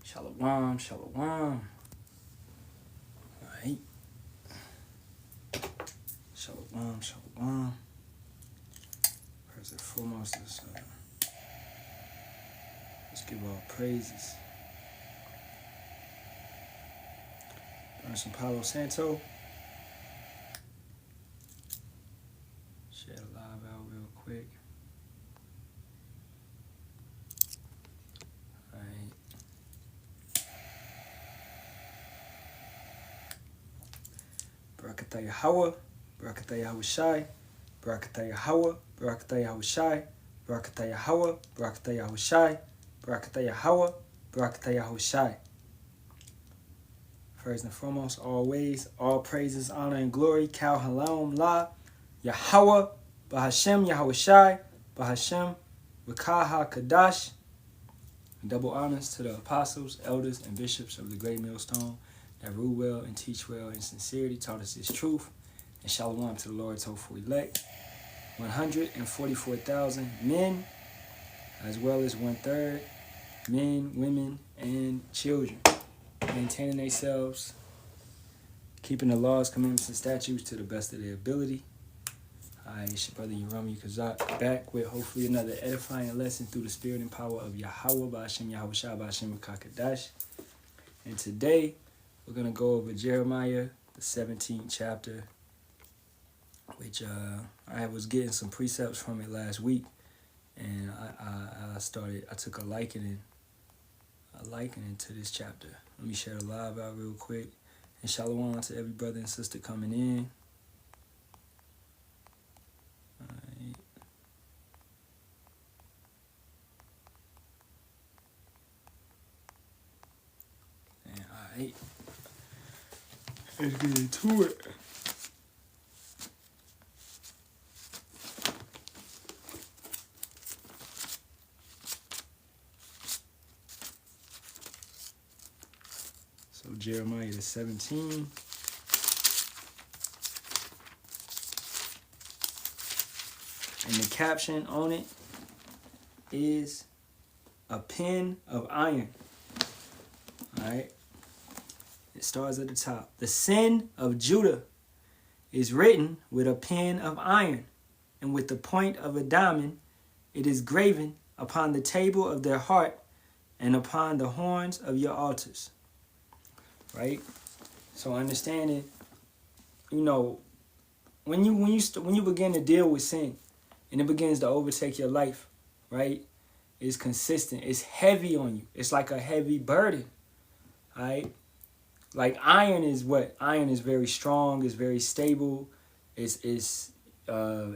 Shalawam, shalawam. Alright. Shalawam, shalawam. First and foremost is let's give all praises. Burn some Palo Santo. Share the live out real quick. Alright. Barakatah Yahawah, Barakatah Yahawashi, Barakatah Yahawah, Barakatah Yahawashi, Barakatah Yahawah, Barakatah Yahawashi, Barakatah Yahawah, Barakatah Yahawashi. First and foremost, always, all praises, honor, and glory. Halalyam la, Yahawah, Bahasham, Yahawashi, Bahasham, Rakaha Kadash. Double honors to the apostles, elders, and bishops of the great millstone that rule well and teach well in sincerity, taught us his truth. And Shalawam to the Lord's hopeful elect. 144,000 men, as well as 1/3 men, women, and children, maintaining themselves, keeping the laws, commandments, and statutes to the best of their ability. It's your brother Yerami Kazak, back with hopefully another edifying lesson through the spirit and power of Yahawah, Bahasham, Yahawashi, Bahasham, Kadash. And today, we're going to go over Jeremiah, the 17th chapter, which I was getting some precepts from it last week, and I took a likening to this chapter. Let me share the live out real quick, and shalom to every brother and sister coming in. Alright. And alright, let's get into it. So Jeremiah the 17. And the caption on it is a pen of iron. Alright. It starts at the top. The sin of Judah is written with a pen of iron, and with the point of a diamond it is graven upon the table of their heart and upon the horns of your altars. Right? So understanding, you know, when you begin to deal with sin and it begins to overtake your life, right? It's consistent. It's heavy on you. It's like a heavy burden. Right? Like iron is what? Iron is very strong, it's very stable, it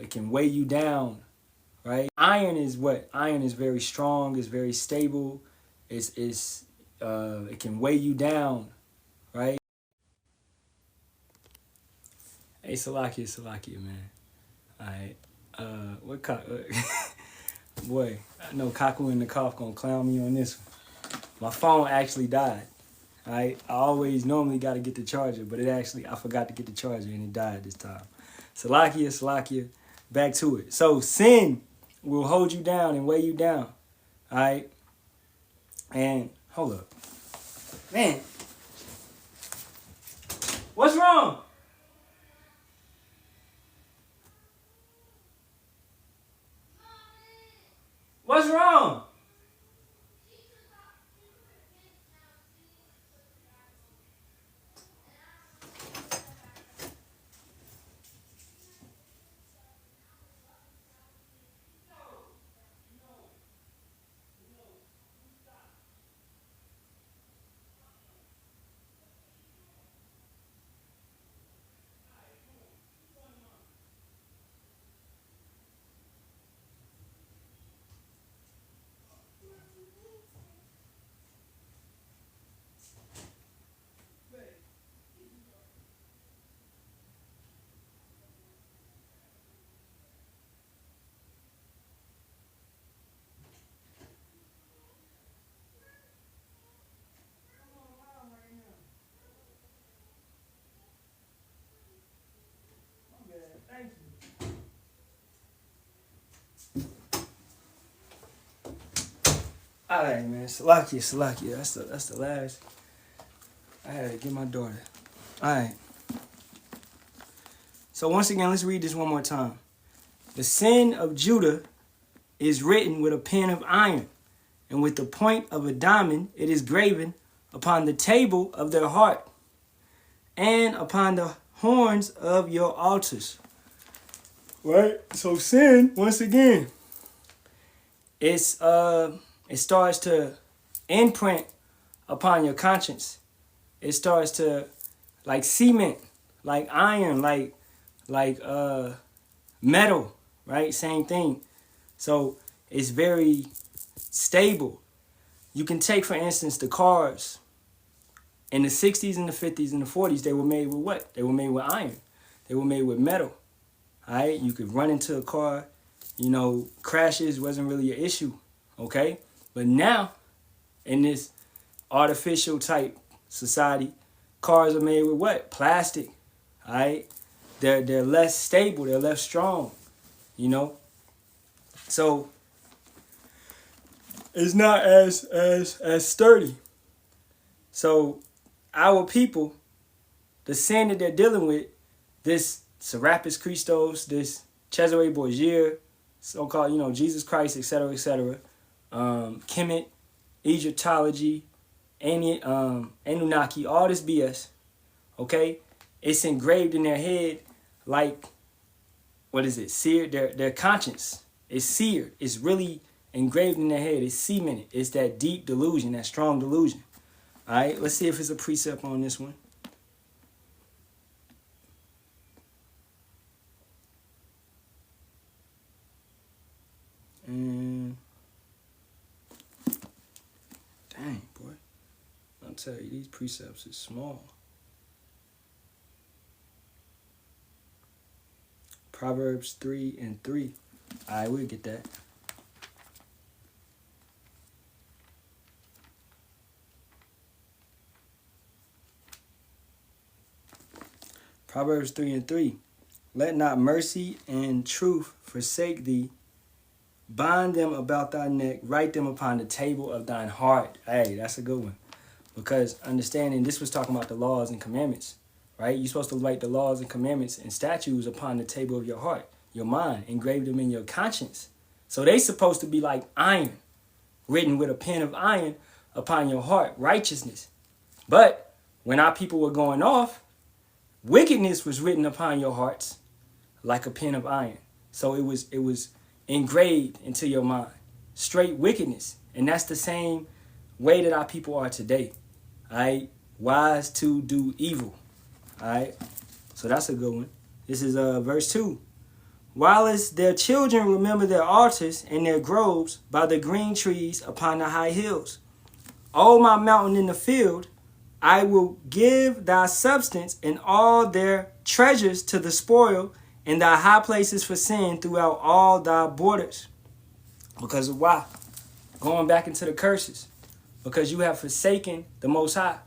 can weigh you down, right? Iron is what? Iron is very strong, it's very stable, it can weigh you down, right? Hey, Salakia, man. Alright. What boy, I know Kaku and the Cough gonna clown me on this one. My phone actually died. Alright. I always normally gotta get the charger, but I forgot to get the charger and it died this time. Salakia, back to it. So sin will hold you down and weigh you down. Alright. And hold up. Man. What's wrong? What's wrong? All right, man. Salakia. That's the last. I had to get my daughter. All right. So once again, let's read this one more time. The sin of Judah is written with a pen of iron, and with the point of a diamond it is graven upon the table of their heart, and upon the horns of your altars. Right? So sin, once again, it starts to imprint upon your conscience. It starts to like cement, like iron, like metal, right? Same thing. So it's very stable. You can take, for instance, the cars in the 60s and the 50s and the 40s. They were made with what? They were made with iron. They were made with metal. All right? You could run into a car, crashes wasn't really an issue, okay? But now, in this artificial type society, cars are made with what? Plastic, all right? They're less stable. They're less strong, So it's not as sturdy. So our people, the sin that they're dealing with, this Serapis Christos, this Cesare Borgia, so-called, Jesus Christ, etc., Kemet, Egyptology, Anunnaki, all this BS, okay? It's engraved in their head like, what is it? Seared, their conscience is seared. It's really engraved in their head. It's cemented. It's that deep delusion, that strong delusion. All right, let's see if it's a precept on this one. And dang, boy. I'll tell you, these precepts is small. Proverbs 3:3. All right, we'll get that. Proverbs 3:3. Let not mercy and truth forsake thee. Bind them about thy neck. Write them upon the table of thine heart. Hey, that's a good one. Because understanding this was talking about the laws and commandments, right? You're supposed to write the laws and commandments and statutes upon the table of your heart, your mind, engrave them in your conscience. So they supposed to be like iron, written with a pen of iron upon your heart, righteousness. But when our people were going off, wickedness was written upon your hearts like a pen of iron. So it was engraved into your mind, straight wickedness. And that's the same way that our people are today. All right, wise to do evil. All right, so that's a good one. This is verse 2. Whilst their children remember their altars and their groves by the green trees upon the high hills. O my mountain in the field, I will give thy substance and all their treasures to the spoil, and thy high places for sin throughout all thy borders. Because of why? Going back into the curses. Because you have forsaken the Most High.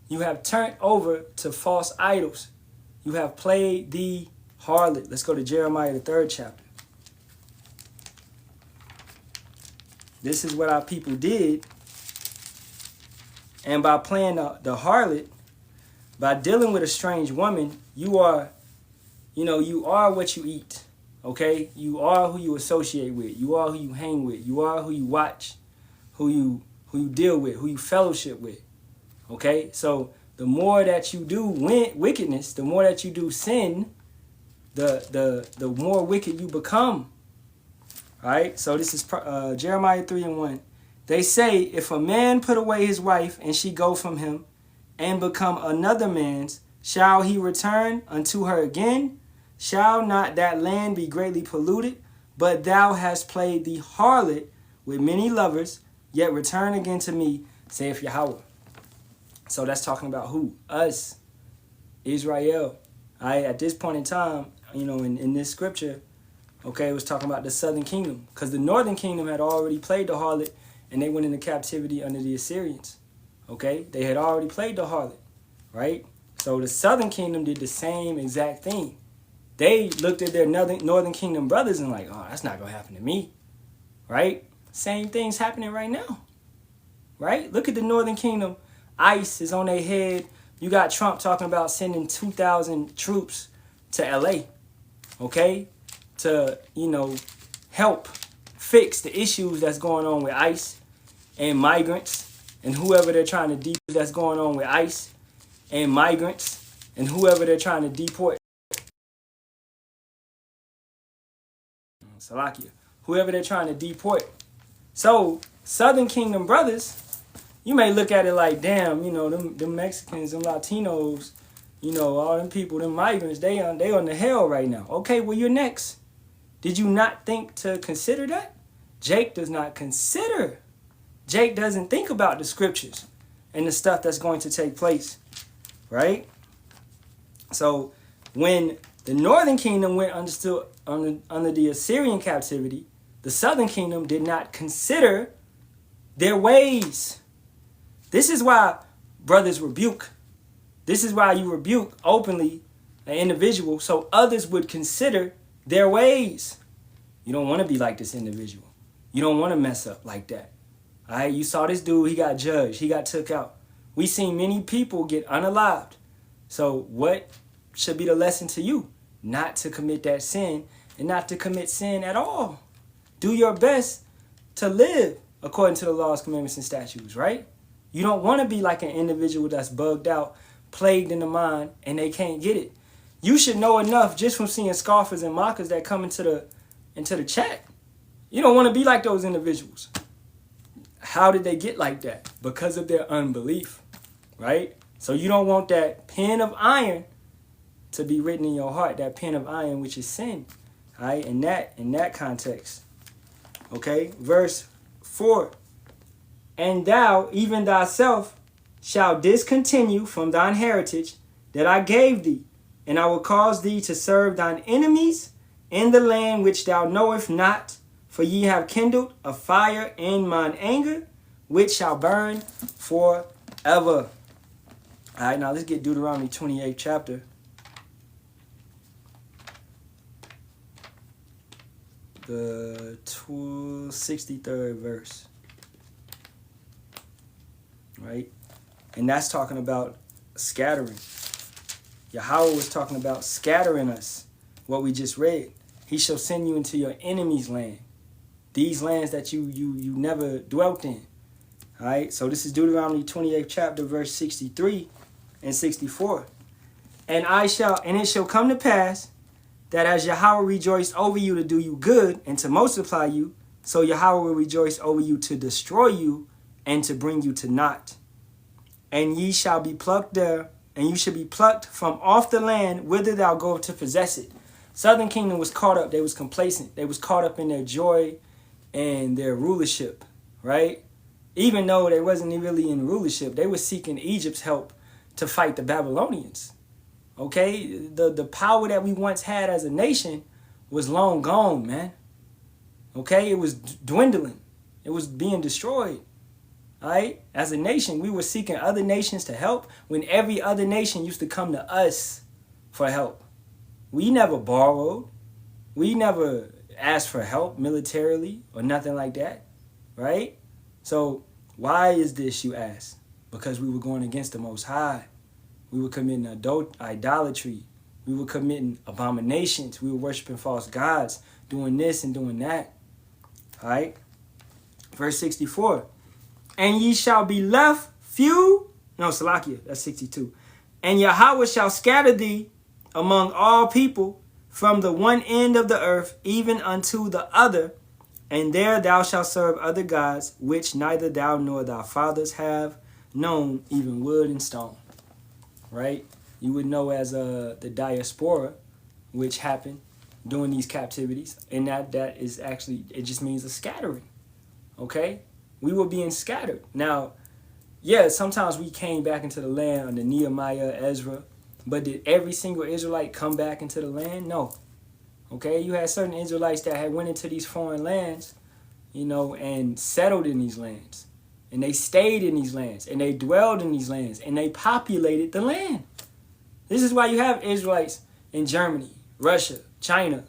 You have turned over to false idols. You have played the harlot. Let's go to Jeremiah, the 3rd chapter. This is what our people did. And by playing the harlot, by dealing with a strange woman, you are what you eat. Okay? You are who you associate with. You are who you hang with. You are who you watch, who you deal with, who you fellowship with. Okay? So the more that you do wickedness, the more that you do sin, the more wicked you become. All right? So this is Jeremiah 3:1. They say, if a man put away his wife and she go from him and become another man's, shall he return unto her again? Shall not that land be greatly polluted? But thou hast played the harlot with many lovers, yet return again to me, saith Yahawah. So that's talking about who? Us, Israel. At this point in time, in this scripture, okay, it was talking about the southern kingdom. Because the northern kingdom had already played the harlot, and they went into captivity under the Assyrians. Okay? They had already played the harlot, right? So the southern kingdom did the same exact thing. They looked at their northern kingdom brothers and like, oh, that's not going to happen to me, right? Same thing's happening right now. right? Look at the Northern Kingdom. ICE is on their head. You got Trump talking about sending 2,000 troops to LA, okay? To, help fix the issues that's going on with ICE and migrants and whoever they're trying to deport that's going on with ICE and migrants and whoever they're trying to deport. Salakia. Whoever they're trying to deport. So, Southern Kingdom brothers, you may look at it like, damn, them Mexicans, them Latinos, all them people, them migrants, they on the hell right now. Okay, well, you're next. Did you not think to consider that? Jake does not consider. Jake doesn't think about the scriptures and the stuff that's going to take place, right? So when the Northern Kingdom went under the Assyrian captivity, the Southern Kingdom did not consider their ways. This is why brothers rebuke. This is why you rebuke openly an individual so others would consider their ways. You don't want to be like this individual. You don't want to mess up like that. All right, you saw this dude, he got judged, he got took out. We seen many people get unalived. So what should be the lesson to you? Not to commit that sin and not to commit sin at all. Do your best to live according to the laws, commandments, and statutes, right? You don't want to be like an individual that's bugged out, plagued in the mind, and they can't get it. You should know enough just from seeing scoffers and mockers that come into the chat. You don't want to be like those individuals. How did they get like that? Because of their unbelief, right? So you don't want that pen of iron to be written in your heart, that pen of iron, which is sin, all right? In that context, okay? Verse 4, and thou, even thyself, shalt discontinue from thine heritage that I gave thee, and I will cause thee to serve thine enemies in the land which thou knowest not, for ye have kindled a fire in mine anger, which shall burn forever. All right, now let's get Deuteronomy 28th chapter. The 63rd verse. Right? And that's talking about scattering. Yahawah was talking about scattering us. What we just read. He shall send you into your enemy's land. These lands that you never dwelt in. All right? So this is Deuteronomy 28th chapter, verse 63 and 64. And it shall come to pass that as Yahawah rejoiced over you to do you good and to multiply you, so Yahawah will rejoice over you to destroy you and to bring you to naught. And ye shall be plucked there, and you shall be plucked from off the land whither thou goest to possess it. Southern Kingdom was caught up. They was complacent. They was caught up in their joy and their rulership, right? Even though they wasn't really in rulership, they were seeking Egypt's help to fight the Babylonians. Okay? The power that we once had as a nation was long gone, man. Okay? It was dwindling. It was being destroyed. All right? As a nation, we were seeking other nations to help when every other nation used to come to us for help. We never borrowed. We never asked for help militarily or nothing like that, right? So why is this, you ask? Because we were going against the Most High. We were committing idolatry. We were committing abominations. We were worshiping false gods, doing this and doing that, all right? Verse 64, and ye shall be left few. No, Salakia, that's 62. And Yahawah shall scatter thee among all people from the one end of the earth even unto the other, and there thou shalt serve other gods, which neither thou nor thy fathers have known, even wood and stone. Right? You would know as the diaspora, which happened during these captivities, and that is actually, it just means a scattering. Okay? We were being scattered. Now, yeah, sometimes we came back into the land under Nehemiah, Ezra, but did every single Israelite come back into the land? No. Okay, you had certain Israelites that had went into these foreign lands, and settled in these lands. And they stayed in these lands, and they dwelled in these lands, and they populated the land. This is why you have Israelites in Germany, Russia, China,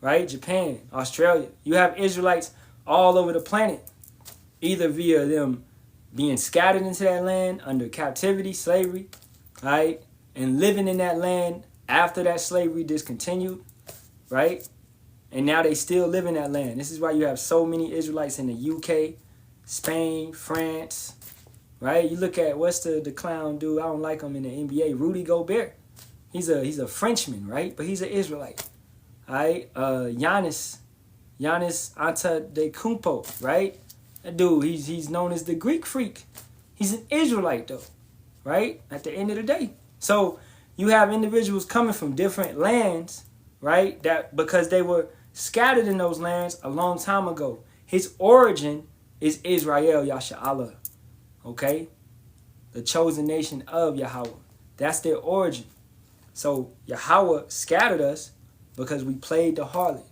right? Japan, Australia. You have Israelites all over the planet, either via them being scattered into that land under captivity, slavery, right? And living in that land after that slavery discontinued, right? And now they still live in that land. This is why you have so many Israelites in the UK, Spain, France, right? You look at, what's the clown dude? I don't like him in the NBA, Rudy Gobert. He's a Frenchman, right? But he's an Israelite, all right? Giannis Antetokounmpo, right? That dude, he's known as the Greek freak. He's an Israelite, though, right? At the end of the day. So you have individuals coming from different lands, right? That because they were scattered in those lands a long time ago. His origin is Israel, Yasharahla, okay? The chosen nation of Yahawah. That's their origin. So Yahawah scattered us because we played the harlot,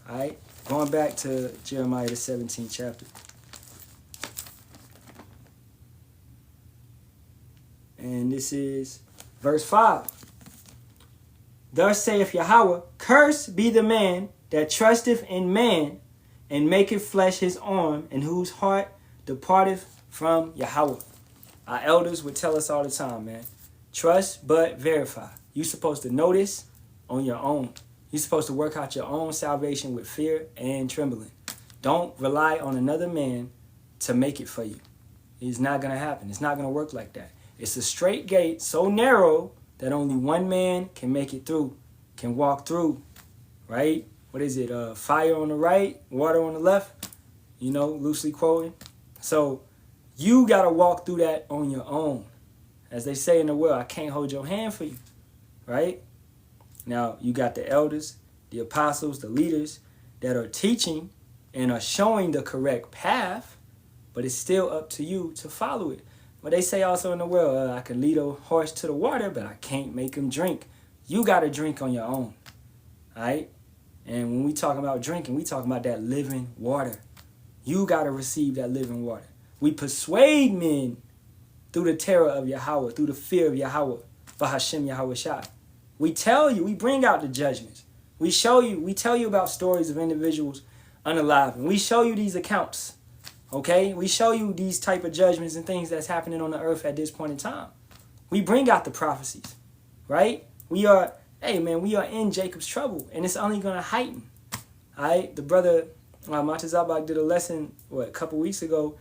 all right? Going back to Jeremiah, the 17th chapter. And this is verse 5. Thus saith Yahawah, cursed be the man that trusteth in man, and maketh flesh his arm, and whose heart departeth from Yahawah. Our elders would tell us all the time, man. Trust but verify. You're supposed to know this on your own. You're supposed to work out your own salvation with fear and trembling. Don't rely on another man to make it for you. It's not going to happen. It's not going to work like that. It's a straight gate so narrow that only one man can make it through, can walk through, right? What is it? Fire on the right, water on the left, you know, loosely quoting. So you got to walk through that on your own. As they say in the world, I can't hold your hand for you, right? Now, you got the elders, the apostles, the leaders that are teaching and are showing the correct path, but it's still up to you to follow it. But they say also in the world, I can lead a horse to the water, but I can't make him drink. You got to drink on your own, all right? And when we talk about drinking, we talk about that living water. You got to receive that living water. We persuade men through the terror of Yahawah, through the fear of Yahawah, Bahasham Yahawashi. We tell you, we bring out the judgments. We show you, we tell you about stories of individuals unalive. And we show you these accounts, okay? We show you these type of judgments and things that's happening on the earth at this point in time. We bring out the prophecies, right? We are, hey man, we are in Jacob's trouble, and it's only going to heighten, all right? The brother, Matazabak did a lesson, a couple weeks ago.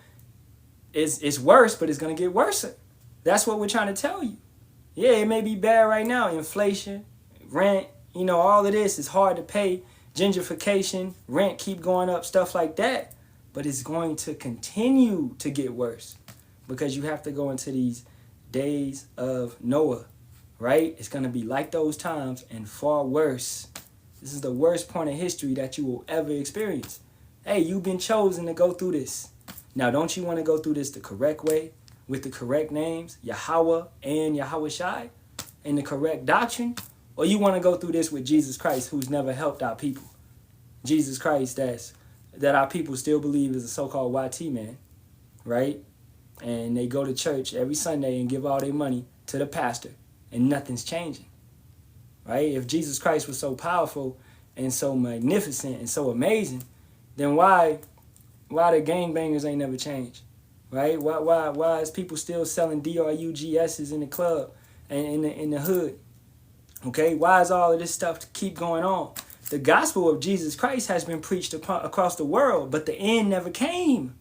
It's worse, but it's going to get worse. That's what we're trying to tell you. Yeah, it may be bad right now. Inflation, rent, you know, all of this is hard to pay. Gentrification, rent keep going up, stuff like that. But it's going to continue to get worse because you have to go into these days of Noah, right? It's going to be like those times and far worse. This is the worst point in history that you will ever experience. Hey, you've been chosen to go through this. Now, don't you want to go through this the correct way with the correct names, Yahawah and Yahawashi, and the correct doctrine? Or you want to go through this with Jesus Christ, who's never helped our people? Jesus Christ, that our people still believe is a so-called YT man, right? And they go to church every Sunday and give all their money to the pastor, and nothing's changing, right? If Jesus Christ was so powerful and so magnificent and so amazing, then why the gangbangers ain't never changed, right? Why is people still selling DRUGSs in the club and in the hood? Okay, why is all of this stuff keep going on? The gospel of Jesus Christ has been preached across the world, but the end never came.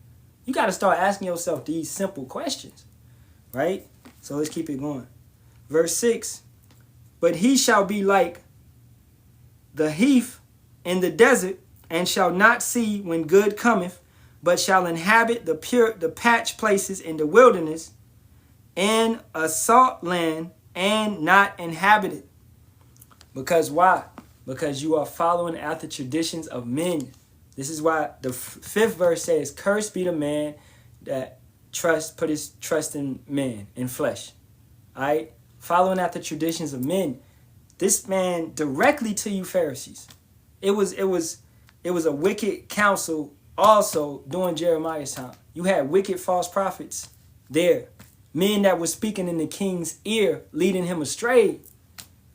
You got to start asking yourself these simple questions, right? So let's keep it going. Verse 6, but he shall be like the heath in the desert, and shall not see when good cometh, but shall inhabit the patch places in the wilderness, in a salt land, and not inhabited. Because why? Because you are following after traditions of men. This is why the 5th verse says, cursed be the man that put his trust in man, in flesh. All right? Following after traditions of men. This man directly to you Pharisees. It was a wicked counsel also during Jeremiah's time. You had wicked false prophets there. Men that were speaking in the king's ear, leading him astray.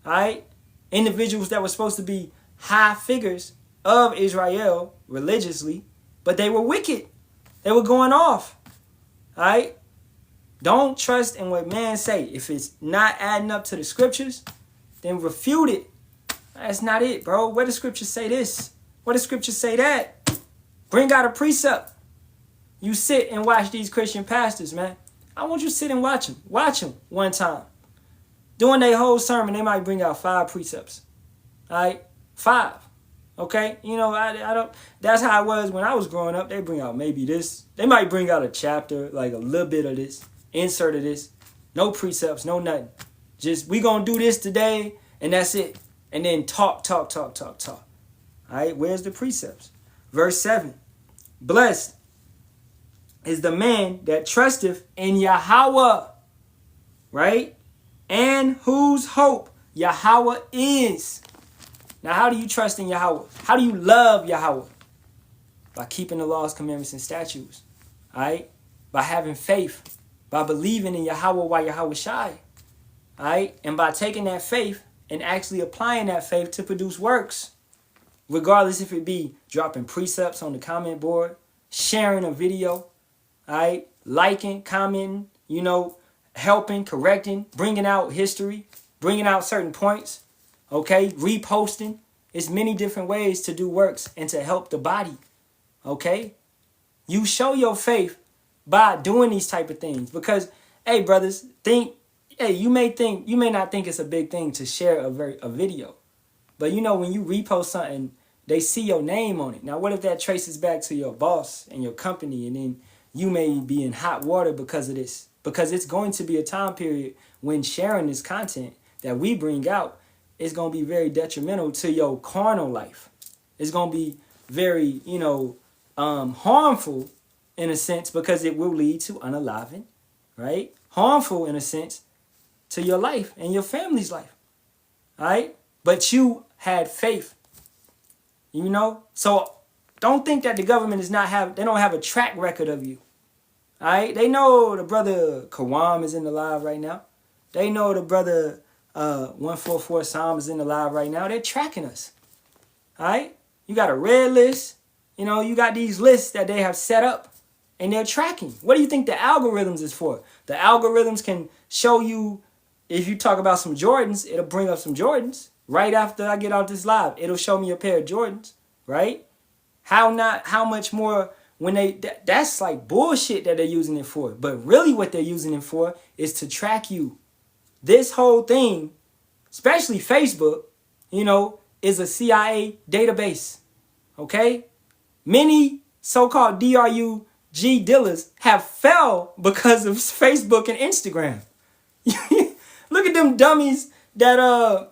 All right? Individuals that were supposed to be high figures of Israel religiously, but they were wicked. They were going off. All right? Don't trust in what man say. If it's not adding up to the scriptures, then refute it. That's not it, bro. Where the scriptures say this? Where the scriptures say that? Bring out a precept. You sit and watch these Christian pastors, man. I want you to sit and watch them. Watch them one time. During their whole sermon, they might bring out 5 precepts. All right? 5. Okay? You know, I don't. That's how it was when I was growing up. They bring out maybe this. They might bring out a chapter, like a little bit of this, insert of this. No precepts, no nothing. Just, we gonna do this today, and that's it. And then talk. All right? Where's the precepts? Verse 7. Blessed is the man that trusteth in Yahawah, right? And whose hope Yahawah is. Now, how do you trust in Yahawah? How do you love Yahawah? By keeping the laws, commandments, and statutes. All right? By having faith. By believing in Yahawah while Yahawashi. All right? And by taking that faith and actually applying that faith to produce works. Regardless if it be dropping precepts on the comment board, sharing a video, all right, liking, commenting, you know, helping, correcting, bringing out history, bringing out certain points, okay, reposting. It's many different ways to do works and to help the body, okay? You show your faith by doing these type of things because, hey, brothers, you may not think it's a big thing to share a video, but you know when you repost something, they see your name on it. Now, what if that traces back to your boss and your company and then you may be in hot water because of this? Because it's going to be a time period when sharing this content that we bring out is going to be very detrimental to your carnal life. It's going to be very, harmful in a sense because it will lead to unaliving, right? Harmful in a sense to your life and your family's life, all right? But you had faith, you know? So don't think that the government they don't have a track record of you. All right? They know the brother Kawam is in the live right now. They know the brother 144 Psalm is in the live right now. They're tracking us. All right? You got a red list. You know, you got these lists that they have set up and they're tracking. What do you think the algorithms is for? The algorithms can show you, if you talk about some Jordans, it'll bring up some Jordans. Right after I get out this live, it'll show me a pair of Jordans, right? How much more when that's like bullshit that they're using it for. But really what they're using it for is to track you. This whole thing, especially Facebook, is a CIA database, okay? Many so-called DRUG dealers have fell because of Facebook and Instagram. Look at them dummies that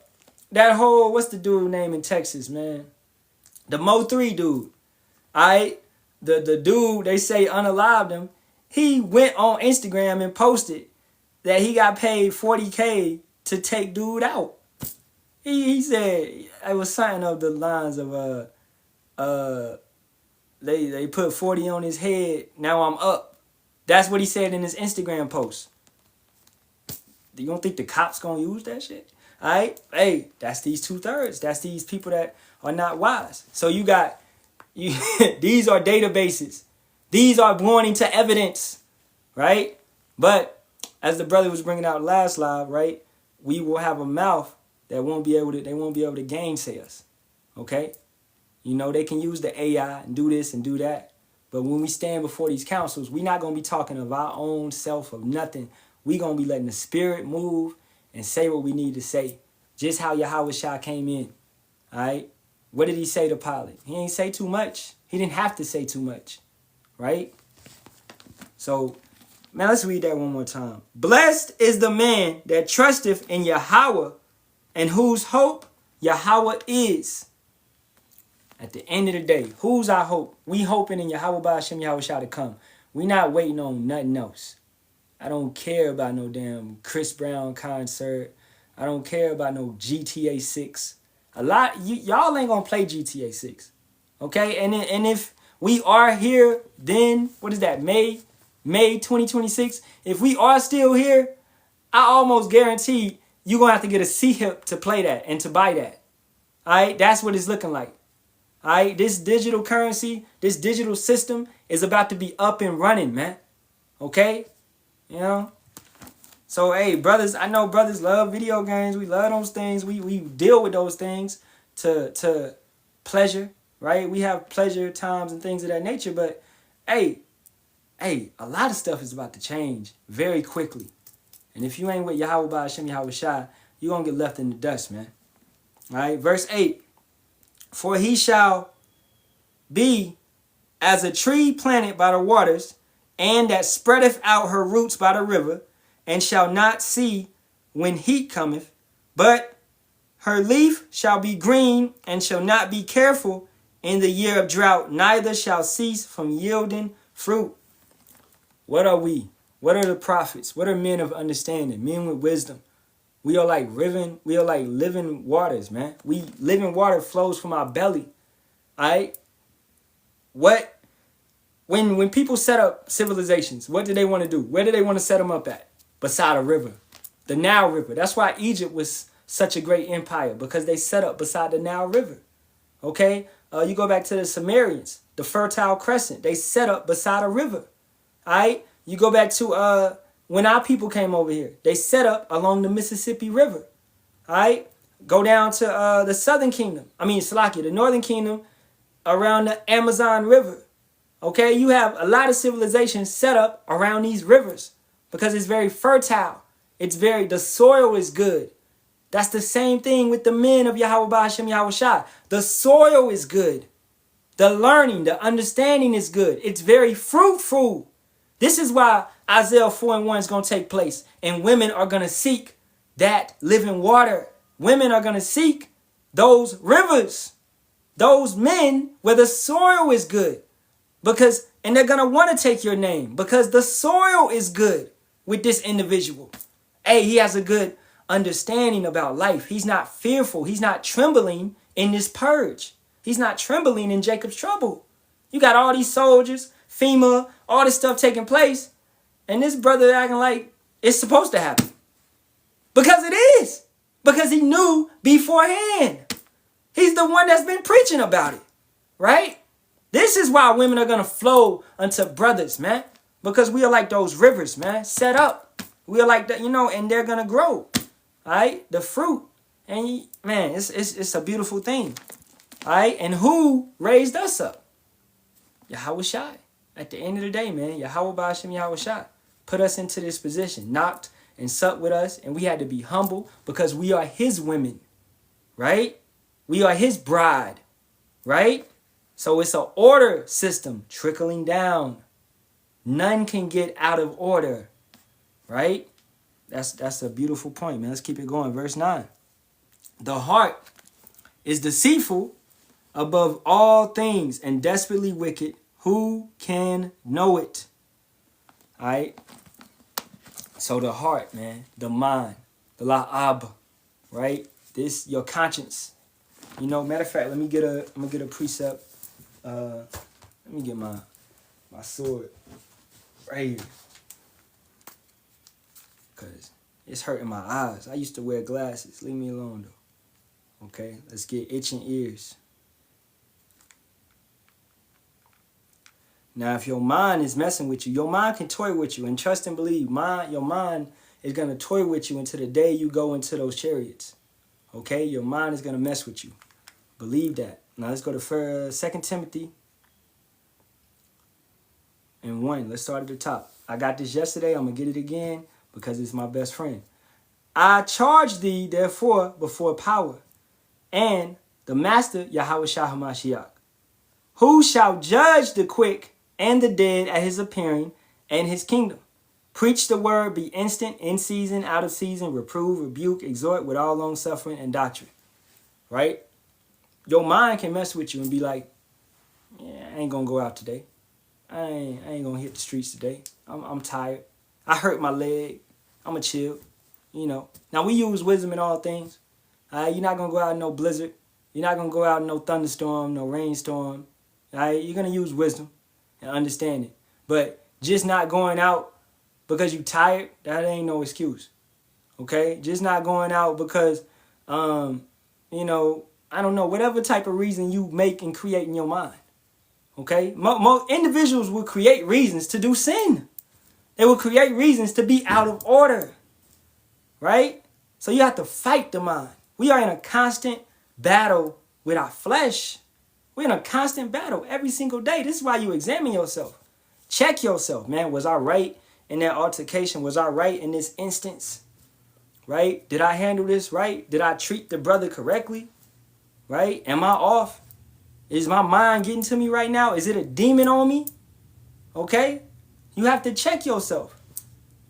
whole, what's the dude name in Texas, man? The Mo3 dude. All right? The dude, they say unalived him. He went on Instagram and posted that he got paid $40K to take dude out. He said, it was something of the lines of, they put 40 on his head, now I'm up. That's what he said in his Instagram post. You don't think the cops gonna use that shit? All right, hey, that's these 2/3. That's these people that are not wise. So you got, these are databases. These are pointing to evidence, right? But as the brother was bringing out last live, right, we will have a mouth that they won't be able to gainsay us, okay? They can use the AI and do this and do that. But when we stand before these councils, we're not going to be talking of our own self, of nothing. We're going to be letting the spirit move and say what we need to say. Just how Yahawashi came in. All right? What did he say to Pilate? He ain't say too much. He didn't have to say too much. Right? So, man, let's read that one more time. Blessed is the man that trusteth in Yahawah and whose hope Yahawah is. At the end of the day, who's our hope? We hoping in Yahawah Bahasham Yahawashi to come. We not waiting on nothing else. I don't care about no damn Chris Brown concert. I don't care about no GTA 6. Y'all ain't gonna play GTA 6. Okay? And if we are here, then, what is that, May 2026? If we are still here, I almost guarantee you're gonna have to get a C-hip to play that and to buy that. Alright? That's what it's looking like. Alright? This digital currency, this digital system is about to be up and running, man. Okay? You know? So, hey, brothers, I know brothers love video games. We love those things. We deal with those things to pleasure, right? We have pleasure times and things of that nature. But, hey, a lot of stuff is about to change very quickly. And if you ain't with Yahawah, Bahasham, Yahawashi, you're going to get left in the dust, man. All right, verse 8. For he shall be as a tree planted by the waters, and that spreadeth out her roots by the river, and shall not see when heat cometh, but her leaf shall be green, and shall not be careful in the year of drought, neither shall cease from yielding fruit. What are we? What are the prophets? What are men of understanding? Men with wisdom. We are like living waters, man. Living water flows from our belly. All right? When people set up civilizations, what do they want to do? Where do they want to set them up at? Beside a river. The Nile River. That's why Egypt was such a great empire, because they set up beside the Nile River. Okay? You go back to the Sumerians, the Fertile Crescent. They set up beside a river. All right? You go back to when our people came over here. They set up along the Mississippi River. All right? Go down to the Southern Kingdom. The Northern Kingdom around the Amazon River. Okay? You have a lot of civilizations set up around these rivers because it's very fertile. The soil is good. That's the same thing with the men of Yahawah, Bahasham, Yahawashi. The soil is good. The learning, the understanding is good. It's very fruitful. This is why Isaiah 4:1 is going to take place. And women are going to seek that living water. Women are going to seek those rivers. Those men where the soil is good. And they're going to want to take your name. Because the soil is good with this individual. Hey, he has a good understanding about life. He's not fearful. He's not trembling in this purge. He's not trembling in Jacob's trouble. You got all these soldiers, FEMA, all this stuff taking place, and this brother acting like it's supposed to happen. Because it is. Because he knew beforehand. He's the one that's been preaching about it. Right? This is why women are going to flow unto brothers, man. Because we are like those rivers, man. Set up. We are like that, and they're going to grow. All right? The fruit. And, man, it's a beautiful thing. All right? And who raised us up? Yahawashi. At the end of the day, man, Yahawah, Bahasham, Yahawashi put us into this position, knocked and supped with us, and we had to be humble because we are his women, right? We are his bride, right? So it's an order system trickling down. None can get out of order, right? That's a beautiful point, man. Let's keep it going. Verse 9. The heart is deceitful above all things and desperately wicked. Who can know it? All right. So the heart, man, the mind, the la'ab, right? This your conscience. Matter of fact, I'm gonna get a precept. Let me get my sword right here, cause it's hurting my eyes. I used to wear glasses. Leave me alone though. Okay, let's get itching ears. Now, if your mind is messing with you, your mind can toy with you. And trust and believe, your mind is going to toy with you until the day you go into those chariots. Okay? Your mind is going to mess with you. Believe that. Now, let's go to 2 Timothy 1. Let's start at the top. I got this yesterday. I'm going to get it again because it's my best friend. I charge thee, therefore, before power and the master, Yahawashi HaMashiach, who shall judge the quick and the dead at his appearing and his kingdom. Preach the word, be instant, in season, out of season, reprove, rebuke, exhort with all long suffering and doctrine. Right? Your mind can mess with you and be like, yeah, I ain't gonna go out today. I ain't gonna hit the streets today. I'm tired. I hurt my leg. I'ma chill. Now we use wisdom in all things. You're not gonna go out in no blizzard. You're not gonna go out in no thunderstorm, no rainstorm. You're going to use wisdom and understanding. But just not going out because you're tired, that ain't no excuse. Okay? Just not going out because, I don't know, whatever type of reason you make and create in your mind. Okay? Most individuals will create reasons to do sin. It will create reasons to be out of order, right? So you have to fight the mind. We are in a constant battle with our flesh. We're in a constant battle every single day. This is why you examine yourself. Check yourself, man. Was I right in that altercation? Was I right in this instance? Right? Did I handle this right? Did I treat the brother correctly? Right? Am I off? Is my mind getting to me right now? Is it a demon on me? Okay? You have to check yourself.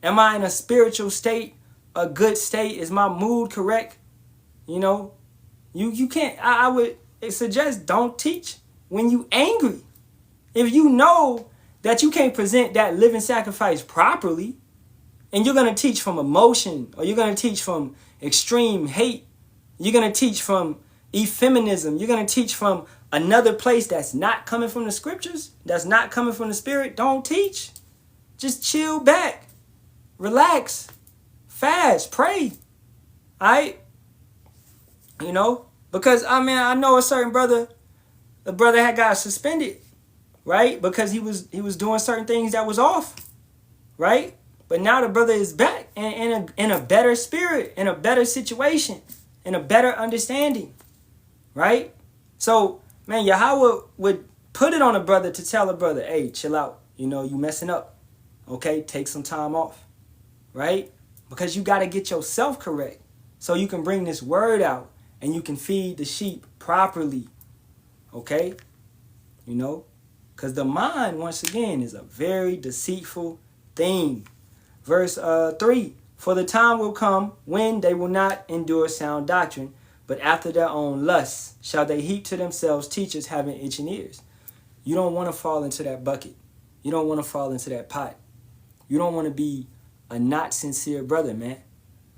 Am I in a spiritual state, a good state? Is my mood correct? You know, you can't, I would suggest don't teach when you angry. If you know that you can't present that living sacrifice properly, and you're going to teach from emotion, or you're going to teach from extreme hate, you're going to teach from effeminism, you're going to teach from another place that's not coming from the scriptures, that's not coming from the spirit, don't teach. Just chill back, relax, fast, pray. All right? You know, because I mean, I know a certain brother, the brother had got suspended, right? Because he was doing certain things that was off, right? But now the brother is back in a better spirit, in a better situation, in a better understanding, right? So, man, Yahawah would put it on a brother to tell a brother, hey, chill out. You know, you messing up. Okay, take some time off, right? Because you got to get yourself correct so you can bring this word out and you can feed the sheep properly, okay? You know, because the mind, once again, is a very deceitful thing. Verse 3, for the time will come when they will not endure sound doctrine, but after their own lusts shall they heap to themselves teachers having itching ears. You don't want to fall into that bucket. You don't want to fall into that pot. You don't want to be a not sincere brother, man.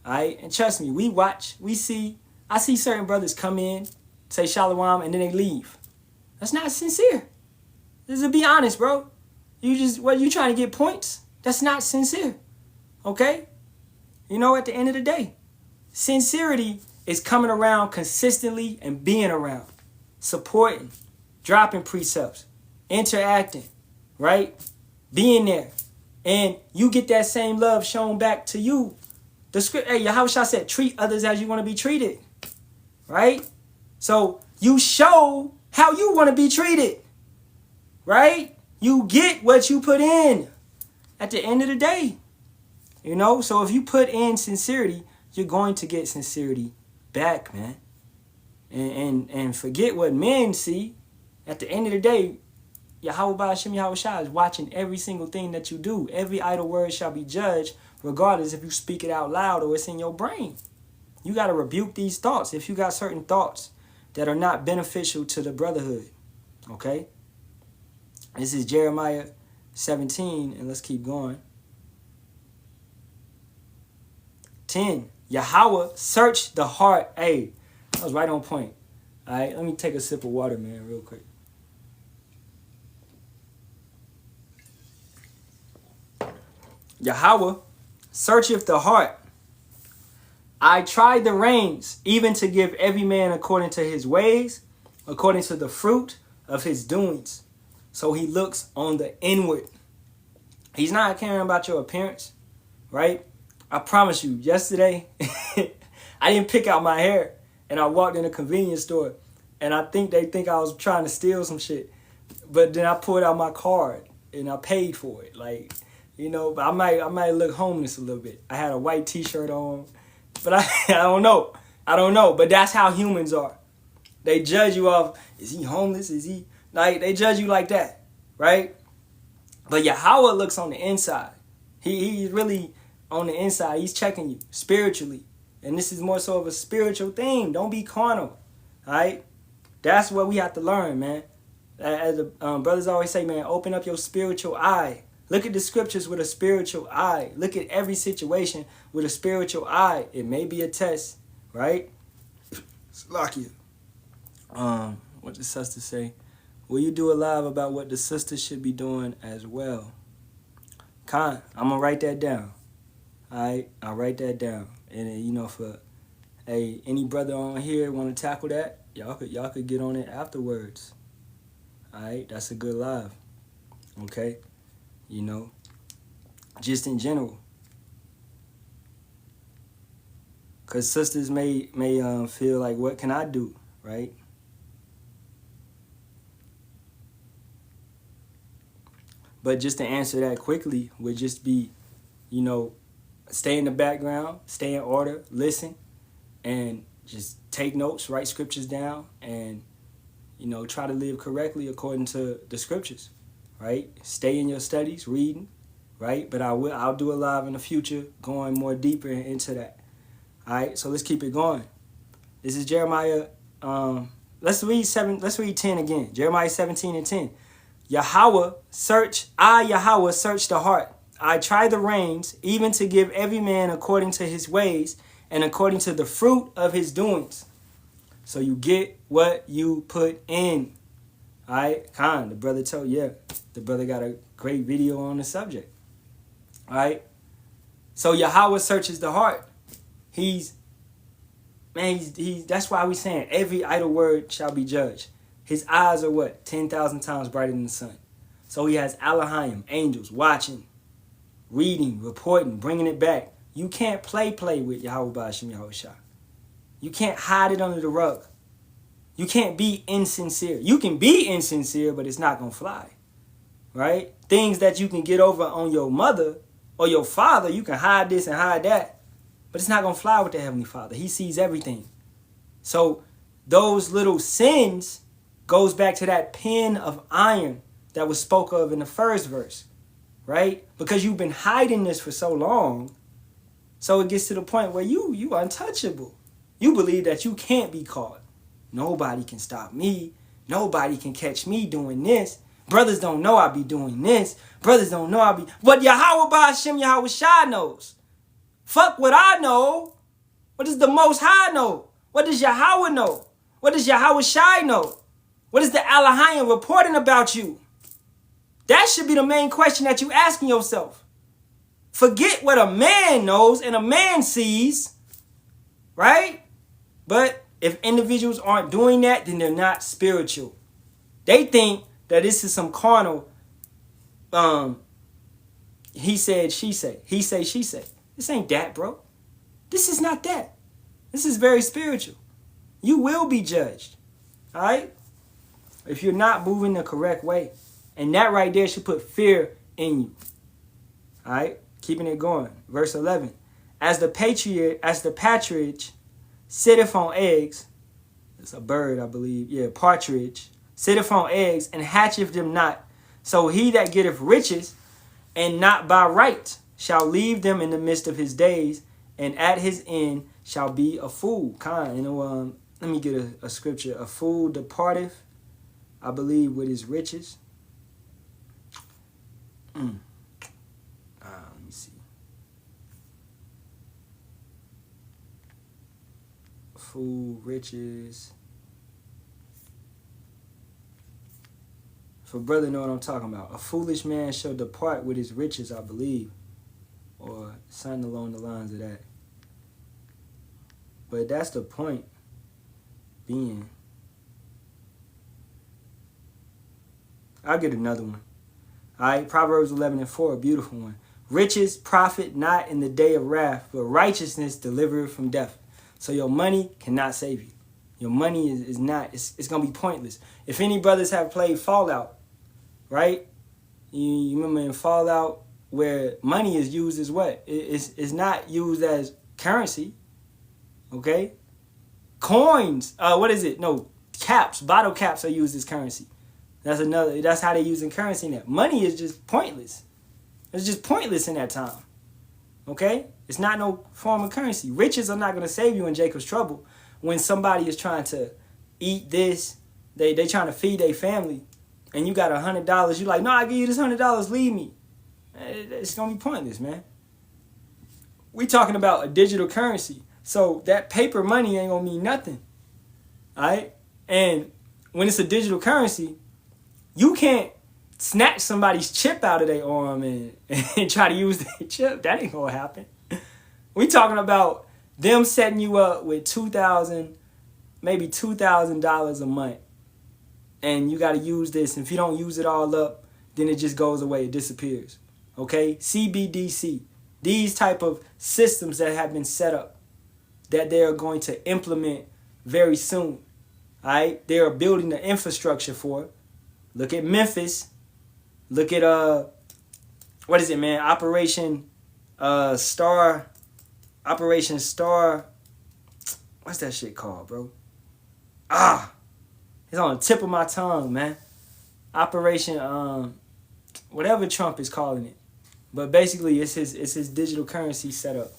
All right? And trust me, I see certain brothers come in, say Shalawam, and then they leave. That's not sincere. Just to be honest, bro. You trying to get points? That's not sincere. Okay? You know, at the end of the day, sincerity is coming around consistently and being around, supporting, dropping precepts, interacting, right? Being there. And you get that same love shown back to you. The script, hey, Yahawashi said, treat others as you want to be treated. Right? So you show how you want to be treated. Right? You get what you put in at the end of the day. You know, so if you put in sincerity, you're going to get sincerity back, man. And forget what men see. At the end of the day, Yahawah Bahasham Yahawashi is watching every single thing that you do. Every idle word shall be judged, regardless if you speak it out loud or it's in your brain. You got to rebuke these thoughts if you got certain thoughts that are not beneficial to the brotherhood. Okay? This is Jeremiah 17, and let's keep going. 10. Yahawah search the heart. Hey, that was right on point. All right, let me take a sip of water, man, real quick. Yahawah searcheth the heart. I tried the reins, even to give every man according to his ways, according to the fruit of his doings. So he looks on the inward. He's not caring about your appearance, right? I promise you, yesterday, I didn't pick out my hair, and I walked in a convenience store, and I think they think I was trying to steal some shit. But then I pulled out my card, and I paid for it. Like, you know, but I might look homeless a little bit. I had a white t-shirt on, but I don't know. I don't know, but that's how humans are. They judge you off, is he homeless? Is he, like, they judge you like that, right? But Yahawah looks on the inside. He's really on the inside. He's checking you spiritually. And this is more so of a spiritual thing. Don't be carnal, all right? That's what we have to learn, man. As the brothers always say, man, open up your spiritual eye. Look at the scriptures with a spiritual eye. Look at every situation with a spiritual eye. It may be a test, right? Slakia. What the sister say? Will you do a live about what the sisters should be doing as well? Khan, I'm gonna write that down. Alright, I'll write that down. And you know, for any brother on here want to tackle that, y'all could get on it afterwards. Alright, that's a good live. Okay, you know. just in general. Because sisters may feel like, what can I do, right? But just to answer that quickly would just be, stay in the background, stay in order, listen, and just take notes, write scriptures down, and, try to live correctly according to the scriptures, right? Stay in your studies, reading, right? But I'll do a live in the future, going more deeper into that. All right, so let's keep it going. This is Jeremiah. Let's read 10 again. Jeremiah 17:10. Yahawah, Yahawah, search the heart. I try the reins, even to give every man according to his ways and according to the fruit of his doings. So you get what you put in. All right, the brother told, the brother got a great video on the subject. All right, so Yahawah searches the heart. That's why we saying every idle word shall be judged. His eyes are what? 10,000 times brighter than the sun. So he has Halalyam, angels, watching, reading, reporting, bringing it back. You can't play with Yahawah Bahasham Yahawashi. You can't hide it under the rug. You can't be insincere. You can be insincere, but it's not going to fly. Right? Things that you can get over on your mother or your father, you can hide this and hide that. But it's not going to fly with the Heavenly Father. He sees everything. So those little sins goes back to that pen of iron that was spoke of in the first verse, right? Because you've been hiding this for so long, so it gets to the point where you untouchable. You believe that you can't be caught. Nobody can stop me. Nobody can catch me doing this. Brothers don't know I be doing this. Brothers don't know I be. But Yahawah Bahasham Yahawashi knows. Fuck what I know. What does the Most High know? What does Yahawah know? What does Yahawashi know? What is the Halalyam reporting about you? That should be the main question that you asking yourself. Forget what a man knows and a man sees, right? But if individuals aren't doing that, then they're not spiritual. They think that this is some carnal, he said, she said. He say, she say. This ain't that, bro. This is not that. This is very spiritual. You will be judged, all right? If you're not moving the correct way. And that right there should put fear in you. All right? Keeping it going. Verse 11. As the partridge sitteth on eggs. It's a bird, I believe. Yeah, partridge. Sitteth on eggs and hatcheth them not. So he that getteth riches and not by right shall leave them in the midst of his days, and at his end shall be a fool. Let me get a scripture. A fool departeth, I believe, with his riches. Let me see. Fool, riches. For brother know what I'm talking about. A foolish man shall depart with his riches, I believe. Or something along the lines of that. But that's the point being. I'll get another one. All right, Proverbs 11:4, a beautiful one. Riches profit not in the day of wrath, but righteousness delivereth from death. So your money cannot save you. Your money is not, it's going to be pointless. If any brothers have played Fallout, right? You remember in Fallout where money is used as what? It's not used as currency, okay? Coins, what is it? No, caps, bottle caps are used as currency. That's how they using currency now. Money is just pointless. It's just pointless in that time. Okay? It's not no form of currency. Riches are not going to save you in Jacob's trouble. When somebody is trying to eat this, they trying to feed their family, and you got $100, you like, no, I give you this $100, leave me. It's going to be pointless, man. We talking about a digital currency. So that paper money ain't going to mean nothing. All right? And when it's a digital currency, you can't snatch somebody's chip out of their arm and try to use their chip. That ain't going to happen. We talking about them setting you up with $2,000, maybe $2,000 a month. And you got to use this. And if you don't use it all up, then it just goes away. It disappears. Okay, CBDC. These type of systems that have been set up that they are going to implement very soon. All right, they are building the infrastructure for. Look at Memphis. Look at what is it, man? Star. Operation Star. What's that shit called, bro? It's on the tip of my tongue, man. Operation whatever Trump is calling it. But basically it's his digital currency setup.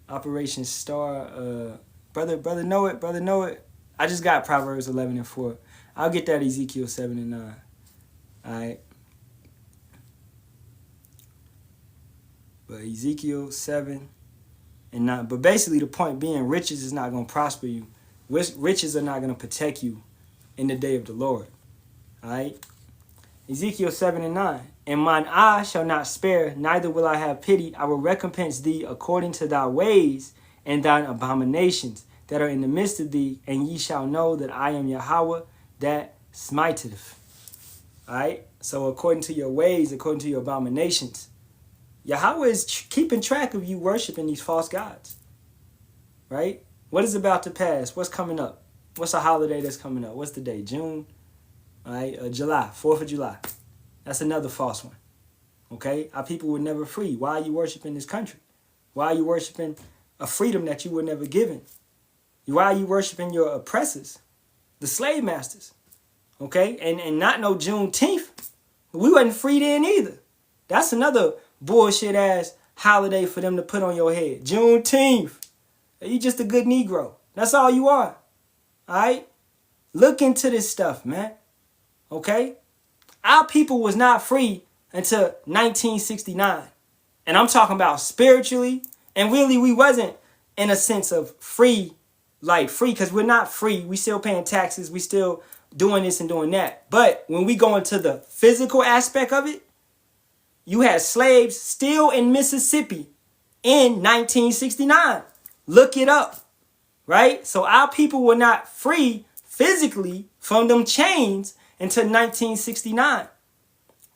Operation Star, brother know it. I just got Proverbs 11 and 4. I'll get that Ezekiel 7 and 9. Alright. But Ezekiel 7 and 9. But basically the point being, riches is not going to prosper you. Riches are not going to protect you in the day of the Lord. Alright. Ezekiel 7 and 9. And mine eye shall not spare, neither will I have pity. I will recompense thee according to thy ways and thine abominations that are in the midst of thee, and ye shall know that I am Yahawah that smiteth. Alright? So according to your ways, according to your abominations. Yahawah is keeping track of you worshiping these false gods. Right? What is about to pass? What's coming up? What's a holiday that's coming up? What's the day? June? Alright? July. 4th of July. That's another false one. Okay? Our people were never free. Why are you worshiping this country? Why are you worshiping a freedom that you were never given? Why are you worshiping your oppressors? The slave masters. Okay? And not no Juneteenth. We wasn't free then either. That's another bullshit ass holiday for them to put on your head. Juneteenth. You just a good Negro. That's all you are. Alright? Look into this stuff, man. Okay? Our people was not free until 1969. And I'm talking about spiritually. And really, we wasn't in a sense of free, like free, because we're not free. We still paying taxes. We still doing this and doing that. But when we go into the physical aspect of it, you had slaves still in Mississippi in 1969. Look it up, right? So our people were not free physically from them chains until 1969,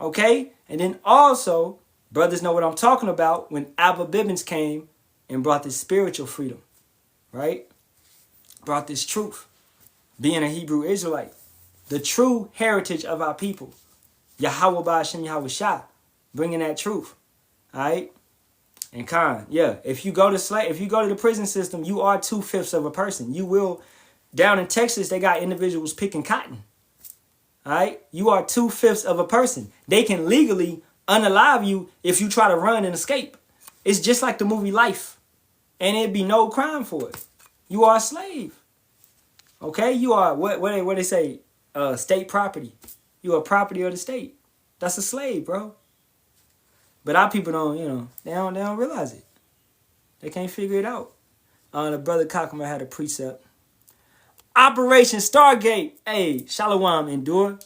okay? And then also, brothers know what I'm talking about when Abba Bibbins came and brought this spiritual freedom, right? Brought this truth, being a Hebrew Israelite, the true heritage of our people. Yahawah Bahasham Yahawashi, bringing that truth, all right? And Khan, yeah, if you go to the prison system, you are 2/5 of a person. You will, down in Texas, they got individuals picking cotton. All right, you are 2/5 of a person. They can legally unalive you if you try to run and escape. It's just like the movie Life, and it'd be no crime for it. You are a slave. Okay, you are what they say, state property. You are property of the state. That's a slave, bro. But our people don't, they don't realize it. They can't figure it out. The brother Kakama had a precept. Operation Stargate. Hey, Shalawam, endure.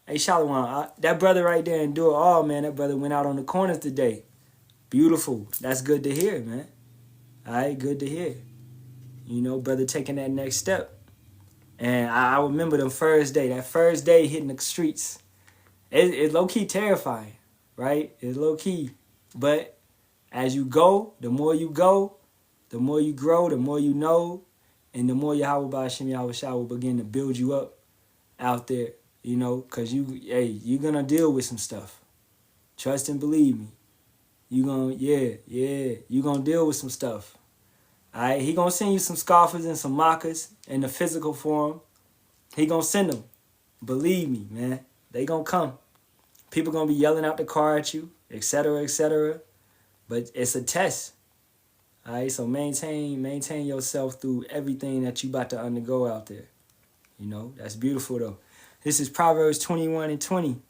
Hey, Shalawam. That brother right there, endure. Oh, man, that brother went out on the corners today. Beautiful. That's good to hear, man. All right, good to hear. Brother taking that next step. And I remember that first day hitting the streets. It's low-key terrifying, right? It's low-key. But as you go, the more you grow, the more you know, and the more Yahawah Bahasham Yahawashi will begin to build you up out there, because you're going to deal with some stuff. Trust and believe me. You're going to deal with some stuff. All right, he going to send you some scoffers and some mockers in the physical form. He going to send them. Believe me, man. They going to come. People going to be yelling out the car at you, etc., etc. But it's a test. All right, so maintain yourself through everything that you about to undergo out there. That's beautiful, though. This is Proverbs 21 and 20.